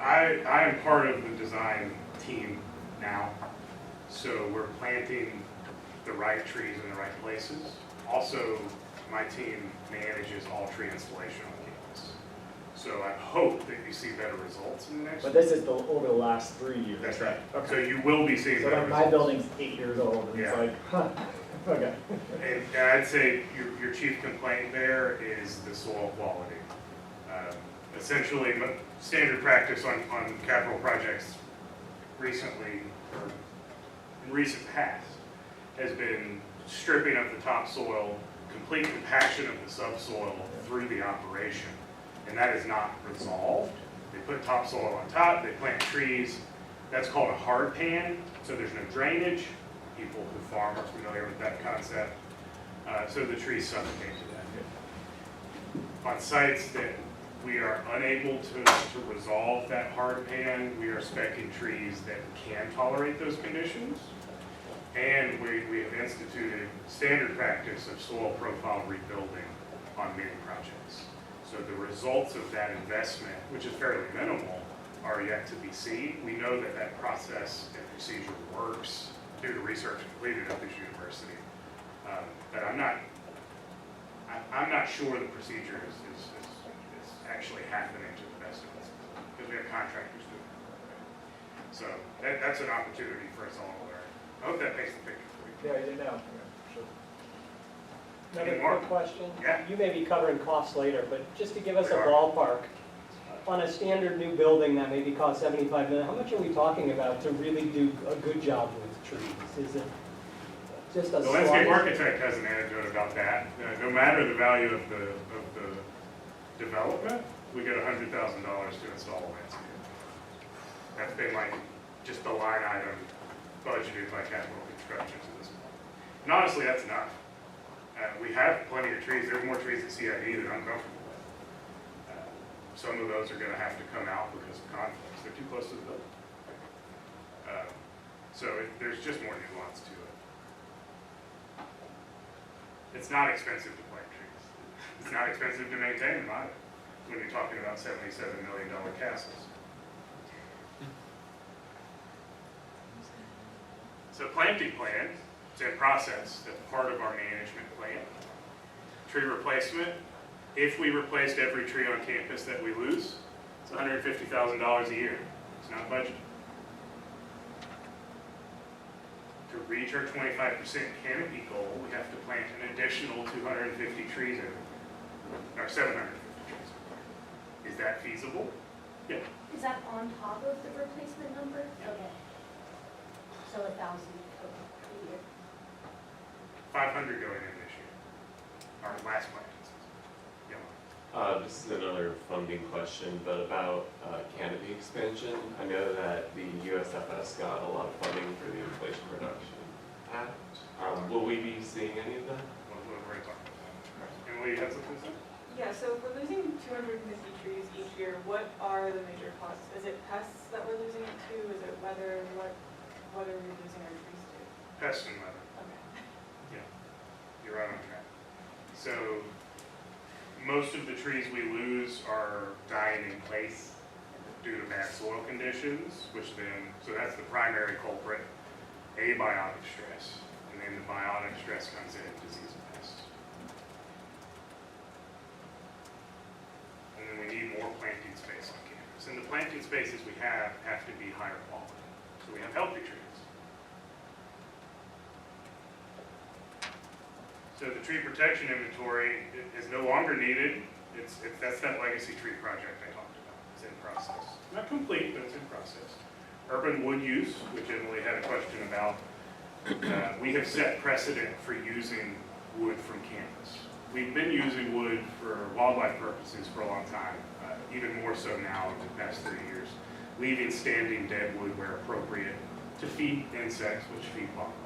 I am part of the design team now, so we're planting the right trees in the right places. Also, my team manages all tree installation on campus. So I hope that you see better results in the next. But this is over the last 3 years. That's right. Okay. So you will be seeing So better like my results. building's 8 years old, and it's Yeah. like, huh, okay. And I'd say your chief complaint there is the soil quality. Essentially, standard practice on capital projects recently, or in recent past, has been stripping of the topsoil, complete compaction of the subsoil through the operation. And that is not resolved. They put topsoil on top, they plant trees. That's called a hard pan, so there's no drainage. People who farm are familiar with that concept. So the trees suffocate to death. On sites that we are unable to resolve that hard pan, we are speccing trees that can tolerate those conditions. And we have instituted standard practice of soil profile rebuilding on many projects. So the results of that investment, which is fairly minimal, are yet to be seen. We know that that process and procedure works due to research completed at this university. But I'm not sure the procedure is actually happening to the best of its ability, because we have contractors doing it. So that's an opportunity for us all to learn. I hope that makes the picture for you. Yeah, I didn't know. Sure. Another Any more? quick question. Yeah. You may be covering costs later, but just to give us a We are. ballpark, on a standard new building that maybe costs $75 million, how much are we talking about to really do a good job with trees? Is it just a The landscape slight- architect has an anecdote about that. No matter the value of the development, we get $100,000 to install a landscape. That's been like just the line item budgeted by capital construction to this point. And honestly, that's enough. We have plenty of trees. There's more trees at CID that I'm comfortable with. Some of those are going to have to come out because of conflicts. They're too close to the building. There's just more nuance to it. It's not expensive to plant trees. It's not expensive to maintain them either, when you're talking about $77 million castles. So planting plan, it's in process, that's part of our management plan. Tree replacement, if we replaced every tree on campus that we lose, it's $150,000 a year. It's not budgeted. To reach our 25% canopy goal, we have to plant an additional 250 trees every year, or 750 trees. Is that feasible? Yeah. Is that on top of the replacement number? Okay. So 1,000 a year. 500 going in this year, our last planting season. Yeah. This is another funding question, but about canopy expansion. I know that the USFS got a lot of funding for the Inflation Reduction Act. Will we be seeing any of that? We're going to talk about that. Emily, you had something to say? Yeah, so if we're losing 250 trees each year, what are the major costs? Is it pests that we're losing it to? Is it weather? What are we losing our trees to? Pest and weather. Okay. Yeah, you're right on track. So most of the trees we lose are dying in place due to bad soil conditions, so that's the primary culprit, abiotic stress. And then the biotic stress comes in disease and pests. And then we need more planting space on campus. And the planting spaces we have to be higher quality. So we have healthy trees. So the tree protection inventory is no longer needed. That's that legacy tree project I talked about. It's in process. Not complete, but it's in process. Urban wood use, which Emily had a question about. We have set precedent for using wood from campus. We've been using wood for wildlife purposes for a long time, even more so now in the past 30 years, leaving standing dead wood where appropriate to feed insects, which feed wildlife.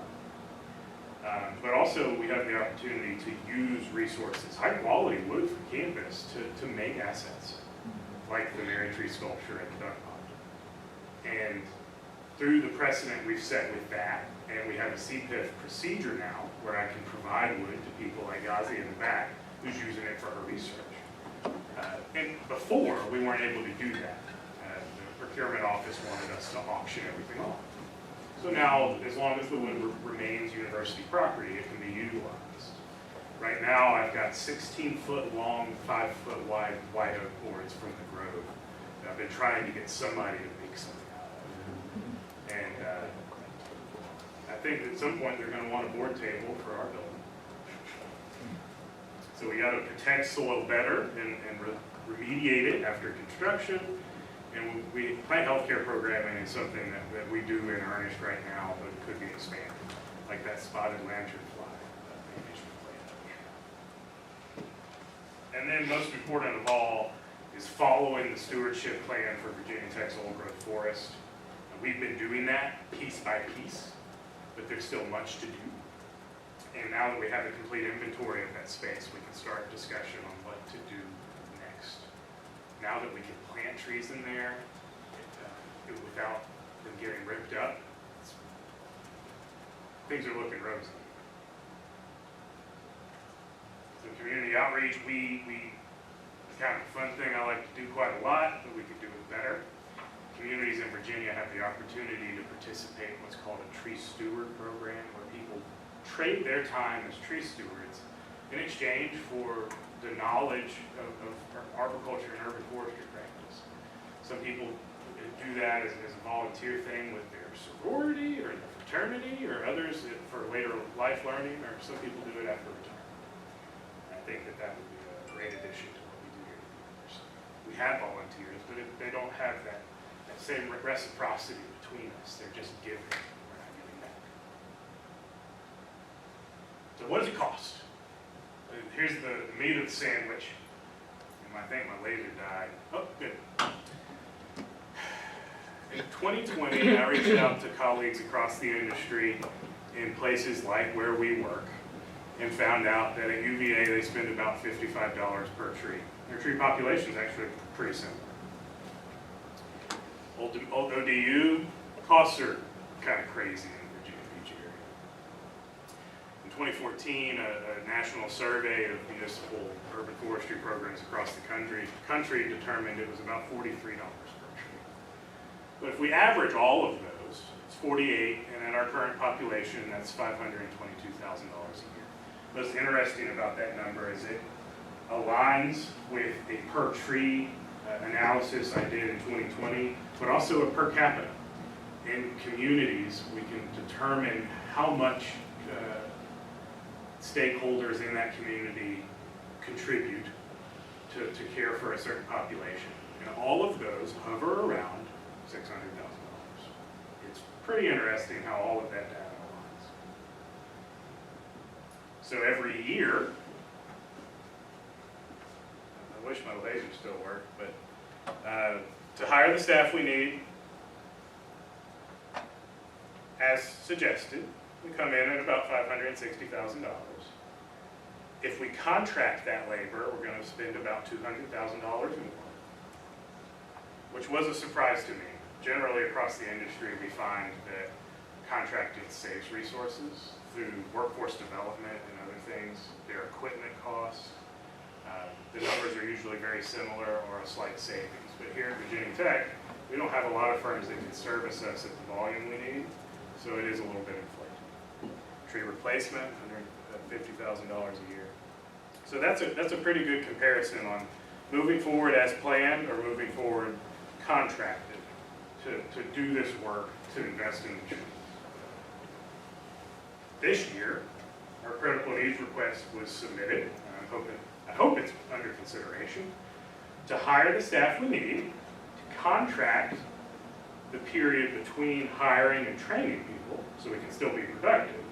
But also we have the opportunity to use resources, high quality wood from campus to make assets, like the Mary Tree sculpture at the duck pond. And through the precedent we've set with that, and we have a CPIF procedure now where I can provide wood to people like Yazi in the back who's using it for her research. And before, we weren't able to do that. The procurement office wanted us to auction everything off. So now, as long as the wood remains university property, it can be utilized. Right now, I've got 16-foot long, 5-foot wide white oak boards from the grove that I've been trying to get somebody to make something out of. And I think at some point they're going to want a board table for our building. So we got to protect soil better and remediate it after construction. And plant healthcare programming is something that we do in earnest right now, but it could be expanded, like that spotted lanternfly management plan. And then most important of all is following the stewardship plan for Virginia Tech's old growth forest. And we've been doing that piece by piece, but there's still much to do. And now that we have a complete inventory of that space, we can start discussion on what to do next. Now that we can plant trees in there without them getting ripped up, things are looking rosy. So community outreach, it's kind of a fun thing I like to do quite a lot, but we could do it better. Communities in Virginia have the opportunity to participate in what's called a tree steward program, where people trade their time as tree stewards in exchange for the knowledge of arboriculture and urban forestry practice. Some people do that as a volunteer thing with their sorority or their fraternity, or others for later life learning, or some people do it after retirement. I think that would be a great addition to what we do here at the university. We have volunteers, but they don't have that same reciprocity between us. They're just giving, we're not giving back. So what does it cost? Here's the meat of the sandwich. And I think my laser died. Oh, good. In 2020, I reached out to colleagues across the industry in places like where we work and found out that at UVA they spend about $55 per tree. Their tree population is actually pretty similar. ODU costs are kind of crazy in the Virginia Beach area. In 2014, a national survey of municipal urban forestry programs across the country determined it was about $43 per tree. But if we average all of those, it's 48, and in our current population, that's $522,000 a year. What's interesting about that number is it aligns with a per tree analysis I did in 2020, but also a per capita. In communities, we can determine how much stakeholders in that community contribute to care for a certain population. And all of those hover around $600,000. It's pretty interesting how all of that data aligns. So every year, I wish my laser still worked, but to hire the staff we need, as suggested, we come in at about $560,000. If we contract that labor, we're going to spend about $200,000 more, which was a surprise to me. Generally, across the industry, we find that contracting saves resources through workforce development and other things, their equipment costs. The numbers are usually very similar or a slight savings. But here at Virginia Tech, we don't have a lot of firms that can service us at the volume we need, so it is a little bit inflated. Tree replacement, $150,000 a year. So that's a pretty good comparison on moving forward as planned or moving forward contracted to do this work, to invest in the trees. This year, our critical needs request was submitted. I hope it's under consideration, to hire the staff we need, to contract the period between hiring and training people so we can still be productive,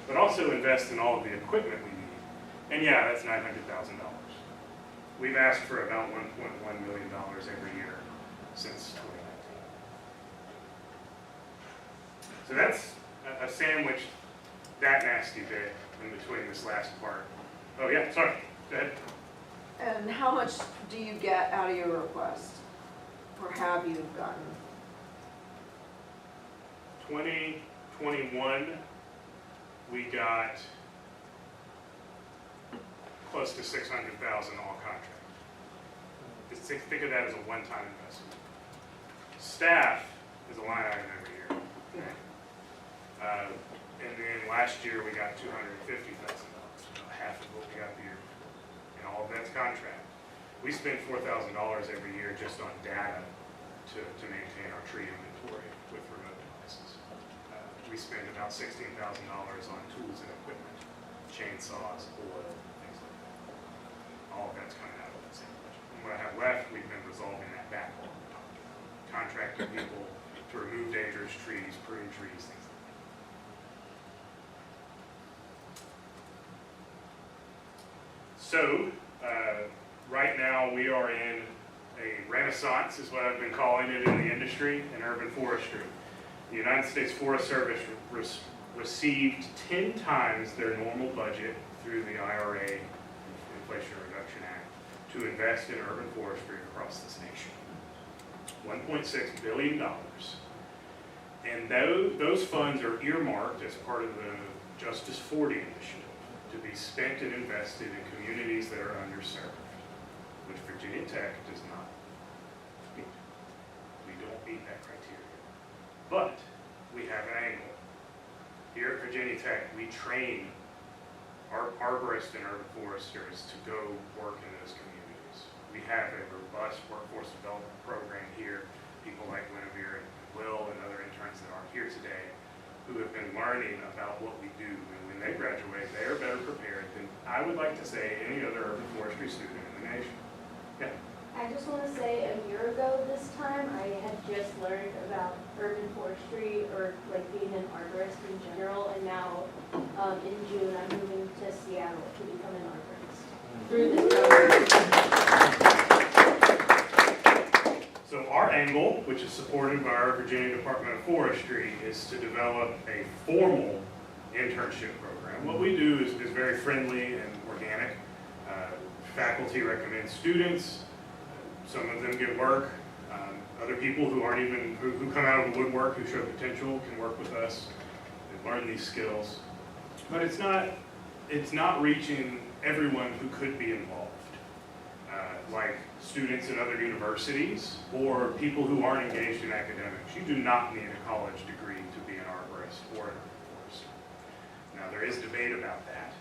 but also invest in all of the equipment we need. And yeah, that's $900,000. We've asked for about $1.1 million every year since 2019. So that's a sandwich, that nasty bit in between this last part. Oh yeah, sorry, go ahead. And how much do you get out of your request? Or have you gotten? 2021, we got close to 600,000 all contract. Just think of that as a one-time investment. Staff is a line item every year. And then last year we got $250,000, about half of what we got the year before. And all of that's contract. We spend $4,000 every year just on data to maintain our tree inventory with remote devices. We spend about $16,000 on tools and equipment, chainsaws, oil, things like that. All of that's coming out of that same budget. And what I have left, we've been resolving that backlog. Contracting people to remove dangerous trees, prune trees, things like that. So, right now we are in a renaissance, is what I've been calling it in the industry, in urban forestry. The United States Forest Service received 10 times their normal budget through the IRA, Inflation Reduction Act, to invest in urban forestry across this nation. $1.6 billion. And those funds are earmarked as part of the Justice 40 initiative to be spent and invested in communities that are underserved, which Virginia Tech does not meet. We don't meet that criteria. But we have an angle. Here at Virginia Tech, we train our arborists and urban foresters to go work in those communities. We have a robust workforce development program here, people like Guinevere and Will and other interns that aren't here today who have been learning about what we do, and when they graduate, they are better prepared than, I would like to say, any other urban forestry student in the nation. Yeah. I just want to say a year ago this time, I had just learned about urban forestry or like being an arborist in general, and now in June I'm moving to Seattle to become an arborist through this program. So our angle, which is supported by our Virginia Department of Forestry, is to develop a formal internship program. What we do is very friendly and organic. Faculty recommend students. Some of them get work. Other people who aren't even, who come out of the woodwork, who show potential, can work with us and learn these skills. But it's not reaching everyone who could be involved. Like students in other universities or people who aren't engaged in academics. You do not need a college degree to be an arborist or an urban forester. Now there is debate about that.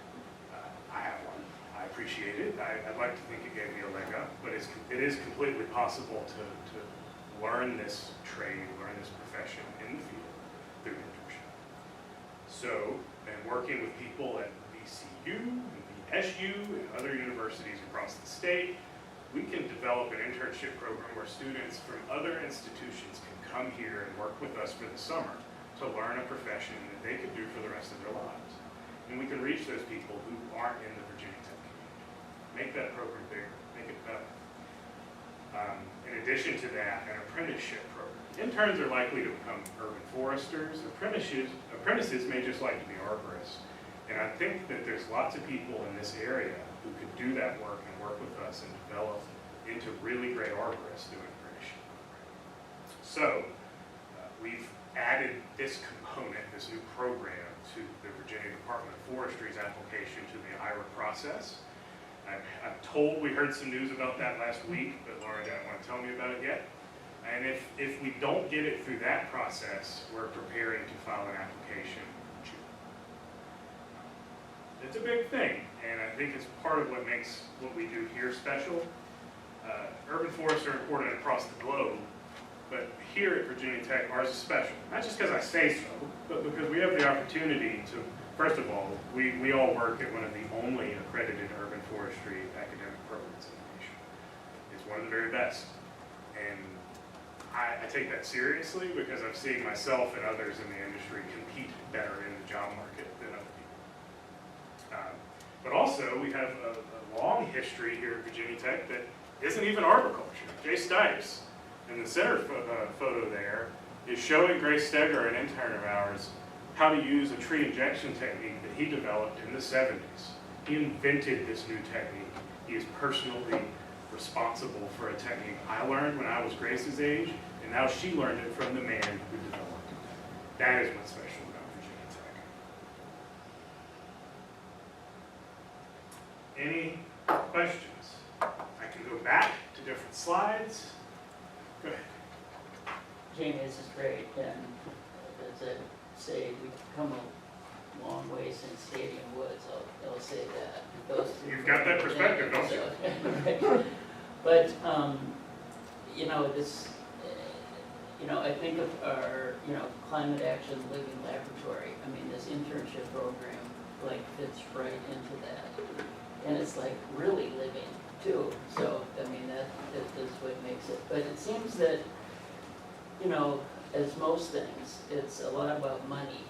I have one. I appreciate it. I'd like to think it gave me a leg up, but it is completely possible to learn this trade, learn this profession in the field through internship. So, and working with people at VCU and VSU and other universities across the state, we can develop an internship program where students from other institutions can come here and work with us for the summer to learn a profession that they could do for the rest of their lives. And we can reach those people who aren't in the Virginia Tech community. Make that program bigger, make it better. In addition to that, an apprenticeship program. Interns are likely to become urban foresters. Apprentices may just like to be arborists. And I think that there's lots of people in this area who could do that work and work with us and develop into really great arborists through an apprenticeship program. So we've added this component, this new program, to the Virginia Department of Forestry's application to the IRA process. I'm told we heard some news about that last week, but Laura didn't want to tell me about it yet. And if we don't get it through that process, we're preparing to file an application in June. It's a big thing, and I think it's part of what makes what we do here special. Urban forests are important across the globe, but here at Virginia Tech, ours is special. Not just because I say so, but because we have the opportunity to, first of all, we all work at one of the only accredited urban forestry academic programs in the nation. It's one of the very best. And I take that seriously because I've seen myself and others in the industry compete better in the job market than other people. But also, we have a long history here at Virginia Tech that isn't even arboriculture. Jay Stipes, in the center photo there, is showing Grace Steger, an intern of ours, how to use a tree injection technique that he developed in the 70s. He invented this new technique. He is personally responsible for a technique I learned when I was Grace's age, and now she learned it from the man who developed it. That is what's special about Virginia Tech. Any questions? I can go back to different slides. Go ahead. Jamie, this is great, and as I say, we've come a long way since Stadium Woods, I'll say that. You've got that perspective, don't you? But, I think of our, climate action living laboratory. I mean, this internship program, fits right into that. And it's really living too. So, I mean, that is what makes it. But it seems that, as most things, it's a lot about money.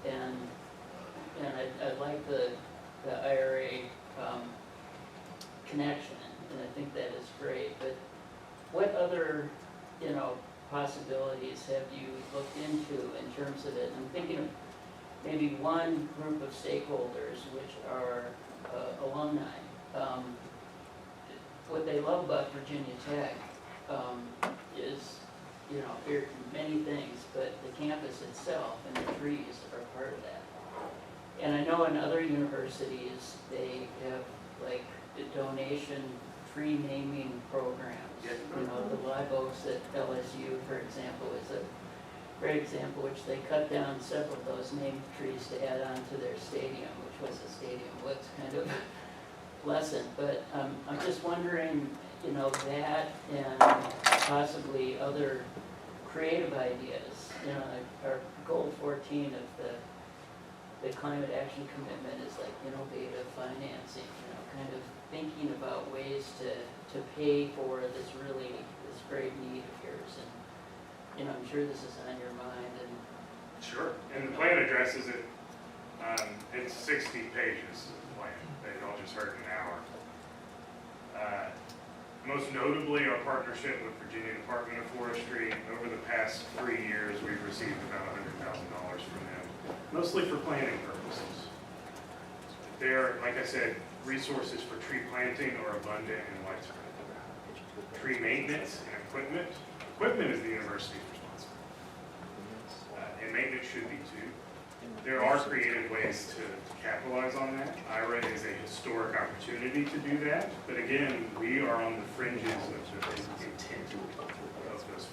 And I like the IRA connection, and I think that is great. But what other, possibilities have you looked into in terms of it? I'm thinking of maybe one group of stakeholders, which are alumni. What they love about Virginia Tech is, many things, but the campus itself and the trees are part of that. And I know in other universities, they have donation tree naming programs. The live oaks at LSU, for example, is a great example, which they cut down several of those named trees to add on to their stadium, which was a Stadium Woods kind of lesson. But I'm just wondering, that and possibly other creative ideas. Our goal 14 of the climate action commitment is innovative financing, kind of thinking about ways to pay for this great need of yours. And, I'm sure this is on your mind. And Sure. And the plan addresses it. It's 60 pages of the plan that y'all just heard in an hour. Most notably, our partnership with Virginia Department of Forestry. Over the past 3 years, we've received about $100,000 from them, mostly for planting purposes. There, like I said, resources for tree planting are abundant and widespread. Tree maintenance and equipment. Equipment is the university's responsibility. And maintenance should be too. There are creative ways to capitalize on that. IRA is a historic opportunity to do that. But again, we are on the fringes of the intent of those funds.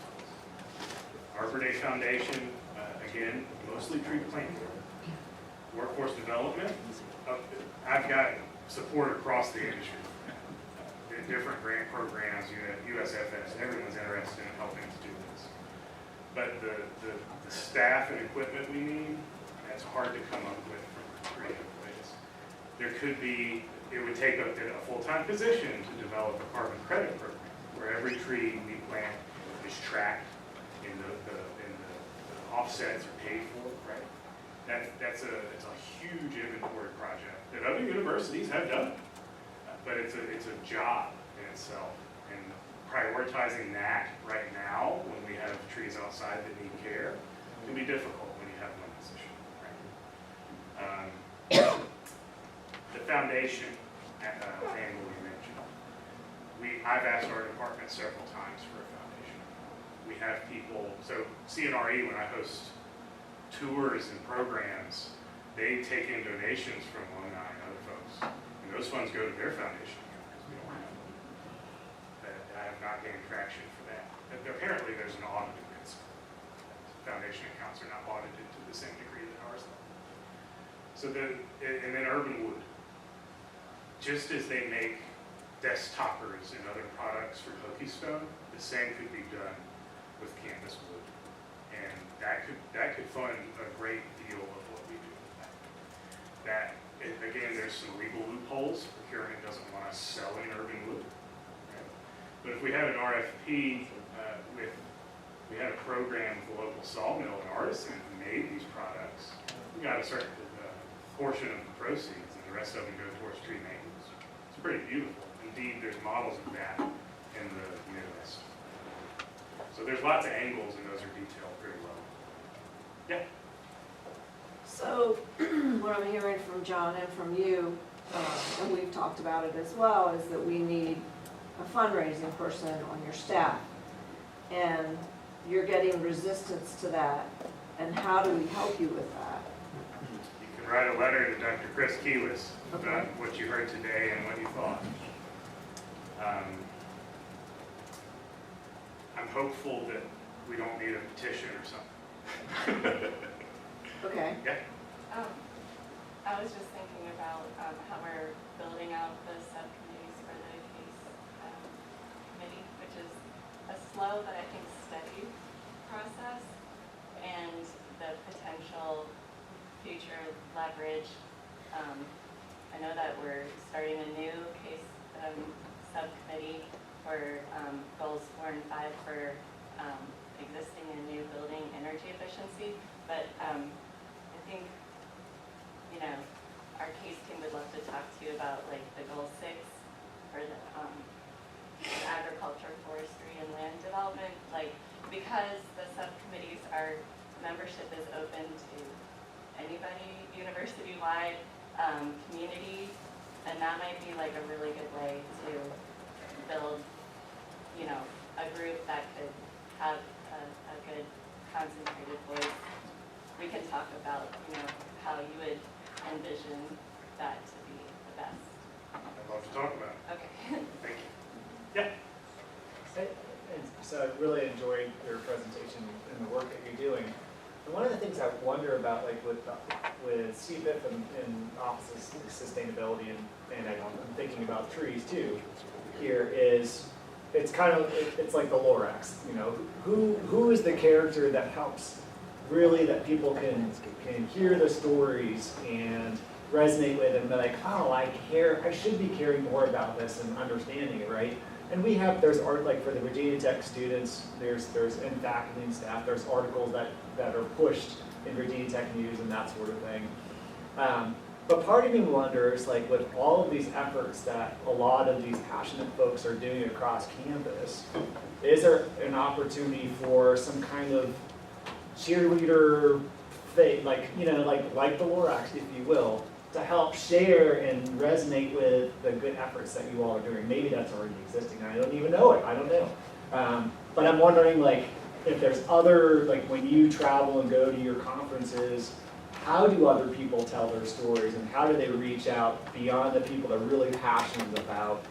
Arbor Day Foundation, again, mostly tree planting. Workforce development, I've got support across the industry. Different grant programs, USFS, everyone's interested in helping to do this. But the staff and equipment we need, that's hard to come up with from creative ways. There could be, it would take a full-time position to develop a carbon credit program where every tree we plant is tracked and the offsets are paid for, right? It's a huge inventory project that other universities have done. But it's a job in itself, and prioritizing that right now when we have trees outside that need care can be difficult when you have one position. The foundation angle you mentioned, I've asked our department several times for a foundation. We have people, so CNRE, when I host tours and programs, they take in donations from alumni and other folks. Those funds go to their foundation account because we don't have them. I have not gained traction for that. But apparently there's an audit against foundation accounts are not audited to the same degree that ours are. So and then urban wood. Just as they make desktoppers and other products for Hokie Stone, the same could be done with campus wood. And that could fund a great deal of what we do with that. Again, there's some legal loopholes. Procurement doesn't want us selling urban wood. Right? But if we had an RFP we had a program with a local sawmill and artisan who made these products, we got a certain portion of the proceeds, and the rest of them go towards tree maintenance. It's pretty beautiful. Indeed, there's models of that in the Midwest. So there's lots of angles, and those are detailed pretty well. Yeah. So what I'm hearing from John and from you, and we've talked about it as well, is that we need a fundraising person on your staff. And you're getting resistance to that And how do we help you with that? You can write a letter to Dr. Chris Keelis Okay. about what you heard today and what you thought. I'm hopeful that we don't need a petition or something. Okay. Yeah. I was just thinking about how we're building out the subcommittees for the case committee, which is a slow but I think steady process, and the potential future leverage. I know that we're starting a new case subcommittee for goals 4 and 5 for existing and new building energy efficiency, but I think, you know, our case team would love to talk to you about like the goal 6 for the agriculture, forestry, and land development, like because the subcommittees are, membership is open to anybody university-wide, community, and that might be like a really good way to build, you know, a group that could have a good concentrated voice. We can talk about, you know, how you would envision that to be the best. I'd love to talk about it. Okay. Thank you. Yeah. And so I really enjoyed your presentation and the work that you're doing. And one of the things I wonder about, like with CBIF and Office of Sustainability, and I'm thinking about trees too, here is, it's kind of, it's like the Lorax, you know, who is the character that helps really, that people can hear the stories and resonate with and be like, oh, I care, I should be caring more about this and understanding it, right? And we have, there's art, like for the Virginia Tech students, there's and faculty and staff, there's articles that are pushed in Virginia Tech News and that sort of thing. But part of me wonders, like with all of these efforts that a lot of these passionate folks are doing across campus, is there an opportunity for some kind of cheerleader thing, like, you know, like the Lorax, if you will, to help share and resonate with the good efforts that you all are doing? Maybe that's already existing. I don't even know it. I don't know. But I'm wondering, like, if there's other, like when you travel and go to your conferences, how do other people tell their stories, and how do they reach out beyond the people that are really passionate about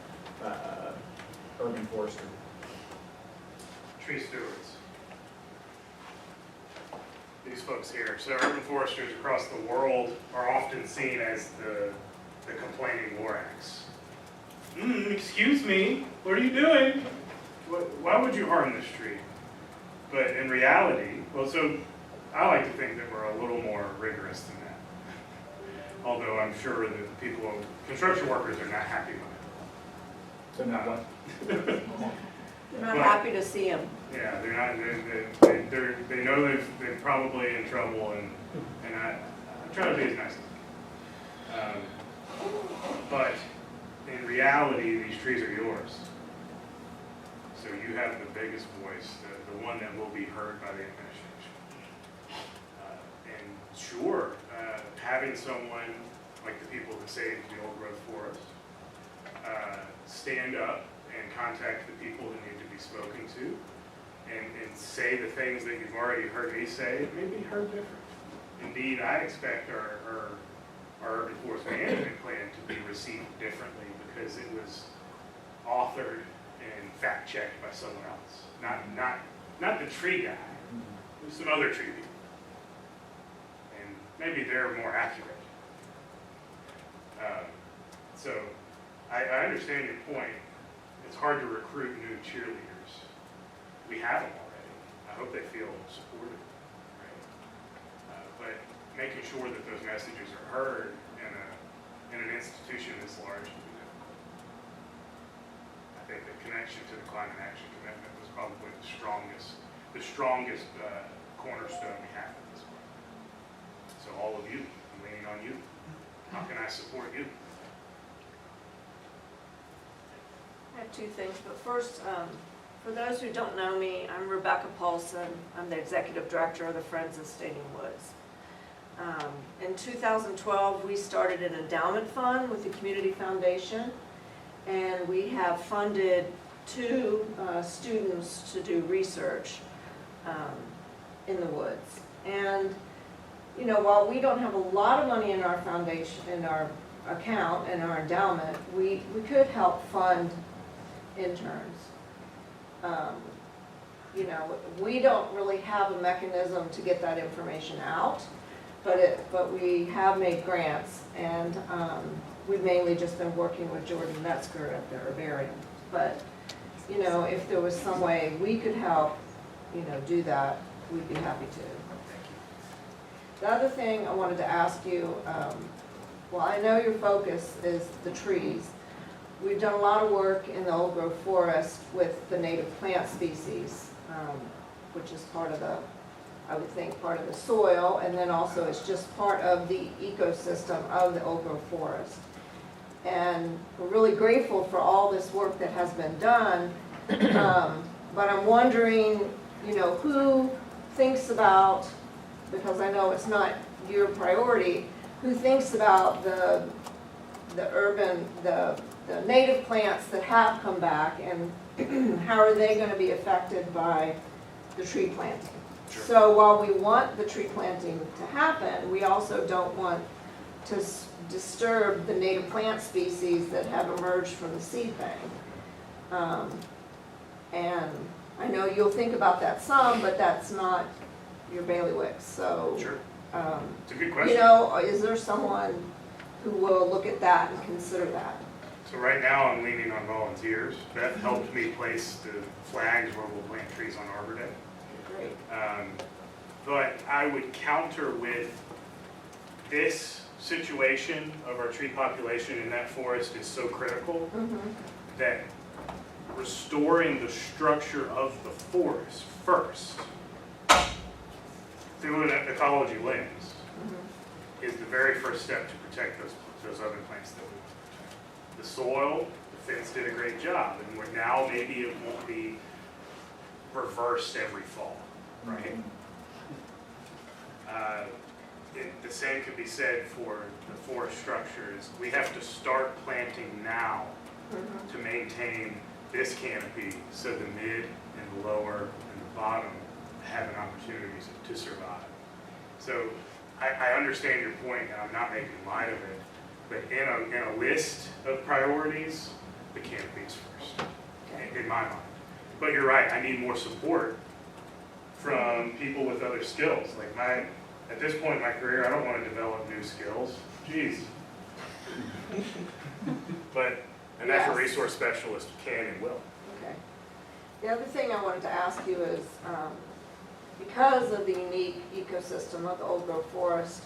urban forestry? Tree stewards. These folks here. So urban foresters across the world are often seen as the complaining Lorax. Excuse me, what are you doing? Why would you harm this tree? But in reality, well, so I like to think that we're a little more rigorous than that. Although I'm sure that the people, construction workers are not happy with it. So not what? They're not happy to see them. Yeah, they're not. They know they're probably in trouble, and I'm trying to be as nice as I can. But in reality, these trees are yours. So you have the biggest voice, the one that will be heard by the administration. And sure, having someone like the people who saved the old growth forest stand up and contact the people who need to be spoken to, and say the things that you've already heard me say, it may be heard different. Indeed, I expect our urban forest management plan to be received differently because it was authored and fact-checked by someone else, not the tree guy, it was some other tree people. And maybe they're more accurate. So I understand your point. It's hard to recruit new cheerleaders. We have them already. I hope they feel supported, right? But making sure that those messages are heard in an institution this large will be difficult. I think the connection to the climate action commitment was probably the strongest cornerstone we have at this point. So all of you, I'm leaning on you. How can I support you? I have two things, but first, for those who don't know me, I'm Rebecca Paulson. I'm the Executive Director of the Friends of Stadium Woods. In 2012, we started an endowment fund with the Community Foundation, and we have funded 2 students to do research in the woods. And, you know, while we don't have a lot of money in our foundation, in our account, in our endowment, we could help fund interns. You know, we don't really have a mechanism to get that information out, but we have made grants, and we've mainly just been working with Jordan Metzger at the herbarium. But, you know, if there was some way we could help, you know, do that, we'd be happy to. The other thing I wanted to ask you, well, I know your focus is the trees. We've done a lot of work in the old growth forest with the native plant species, which is part of the, I would think, part of the soil, and then also it's just part of the ecosystem of the old growth forest. And we're really grateful for all this work that has been done, but I'm wondering, you know, who thinks about, because I know it's not your priority, who thinks about the urban, the native plants that have come back, and how are they going to be affected by the tree planting? Sure. So while we want the tree planting to happen, we also don't want to disturb the native plant species that have emerged from the seed bank. And I know you'll think about that some, but that's not your bailiwick, so. Sure. It's a good You question. know, is there someone who will look at that and consider that? So right now, I'm leaning on volunteers. Beth helped me place the flags where we'll plant trees on Arbor Day. Great. But I would counter with this situation of our tree population in that forest is so critical that restoring the structure of the forest first, through an ecology lens, is the very first step to protect those other plants that we want to protect. The soil, the fence did a great job, and we're now maybe it won't be reversed every fall, right? The same could be said for the forest structures. We have to start planting now to maintain this canopy so the mid and the lower and the bottom have an opportunity to survive. So I understand your point, and I'm not making light of it, but in a list of priorities, the canopy is first, in my mind. But you're right, I need more support from people with other skills. Like at this point in my career, I don't want to develop new skills. Jeez. But a natural resource specialist can and will. Okay. The other thing I wanted to ask you is, because of the unique ecosystem of the old growth forest,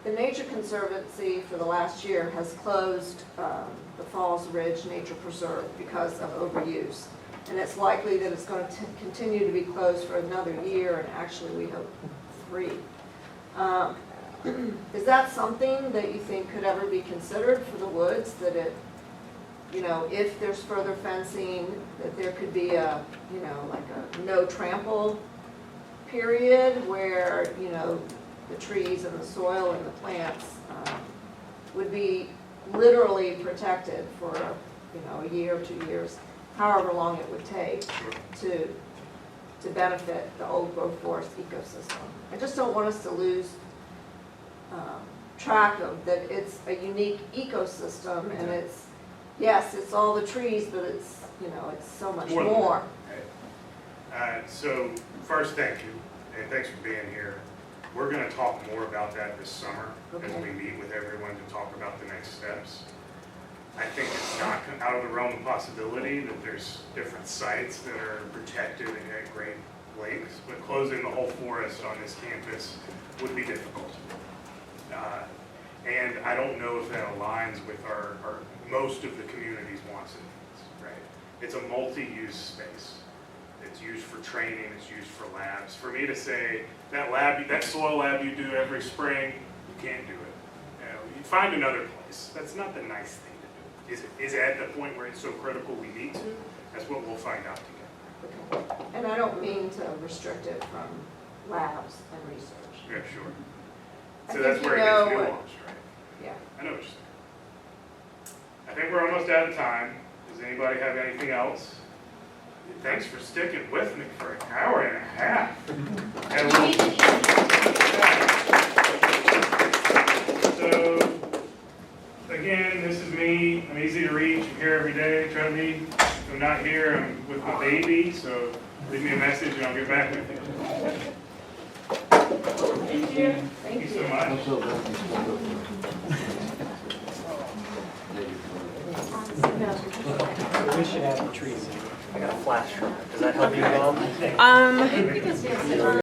the Nature Conservancy for the last year has closed the Falls Ridge Nature Preserve because of overuse. And it's likely that it's going to continue to be closed for another year, and actually we hope 3. Is that something that you think could ever be considered for the woods, that it, you know, if there's further fencing, that there could be a, you know, like a no trample period where, you know, the trees and the soil and the plants would be literally protected for, you know, a year or 2 years, however long it would take to benefit the old growth forest ecosystem. I just don't want us to lose track of that it's a unique ecosystem, and it's, yes, it's all the trees, but it's, you know, it's so much more. So first, thank you, and thanks for being here. We're going to talk more about that this summer as we meet with everyone to talk about the next steps. I think it's not out of the realm of possibility that there's different sites that are protected at great lengths, but closing the whole forest on this campus would be difficult. And I don't know if that aligns with our most of the community's wants and needs, right? It's a multi-use space. It's used for training, it's used for labs. For me to say, that soil lab you do every spring, you can't do it. You know, you find another place. That's not the nice thing to do. Is it at the point where it's so critical we need to? That's what we'll find out together. Okay. And I don't mean to restrict it from labs and research. Yeah, sure. I So think that's where it you gets know nuanced, right? Yeah. I know what you're saying. I think we're almost out of time. Does anybody have anything else? Thanks for sticking with me for an hour and a half. And we'll- this is me. I'm easy to reach. I'm here every day. Try to be. If I'm not here, I'm with my baby. So leave me a message and I'll get back with you. Thank you. Thank you so much. We should have the trees. I got a flash drive. Does that help you at all?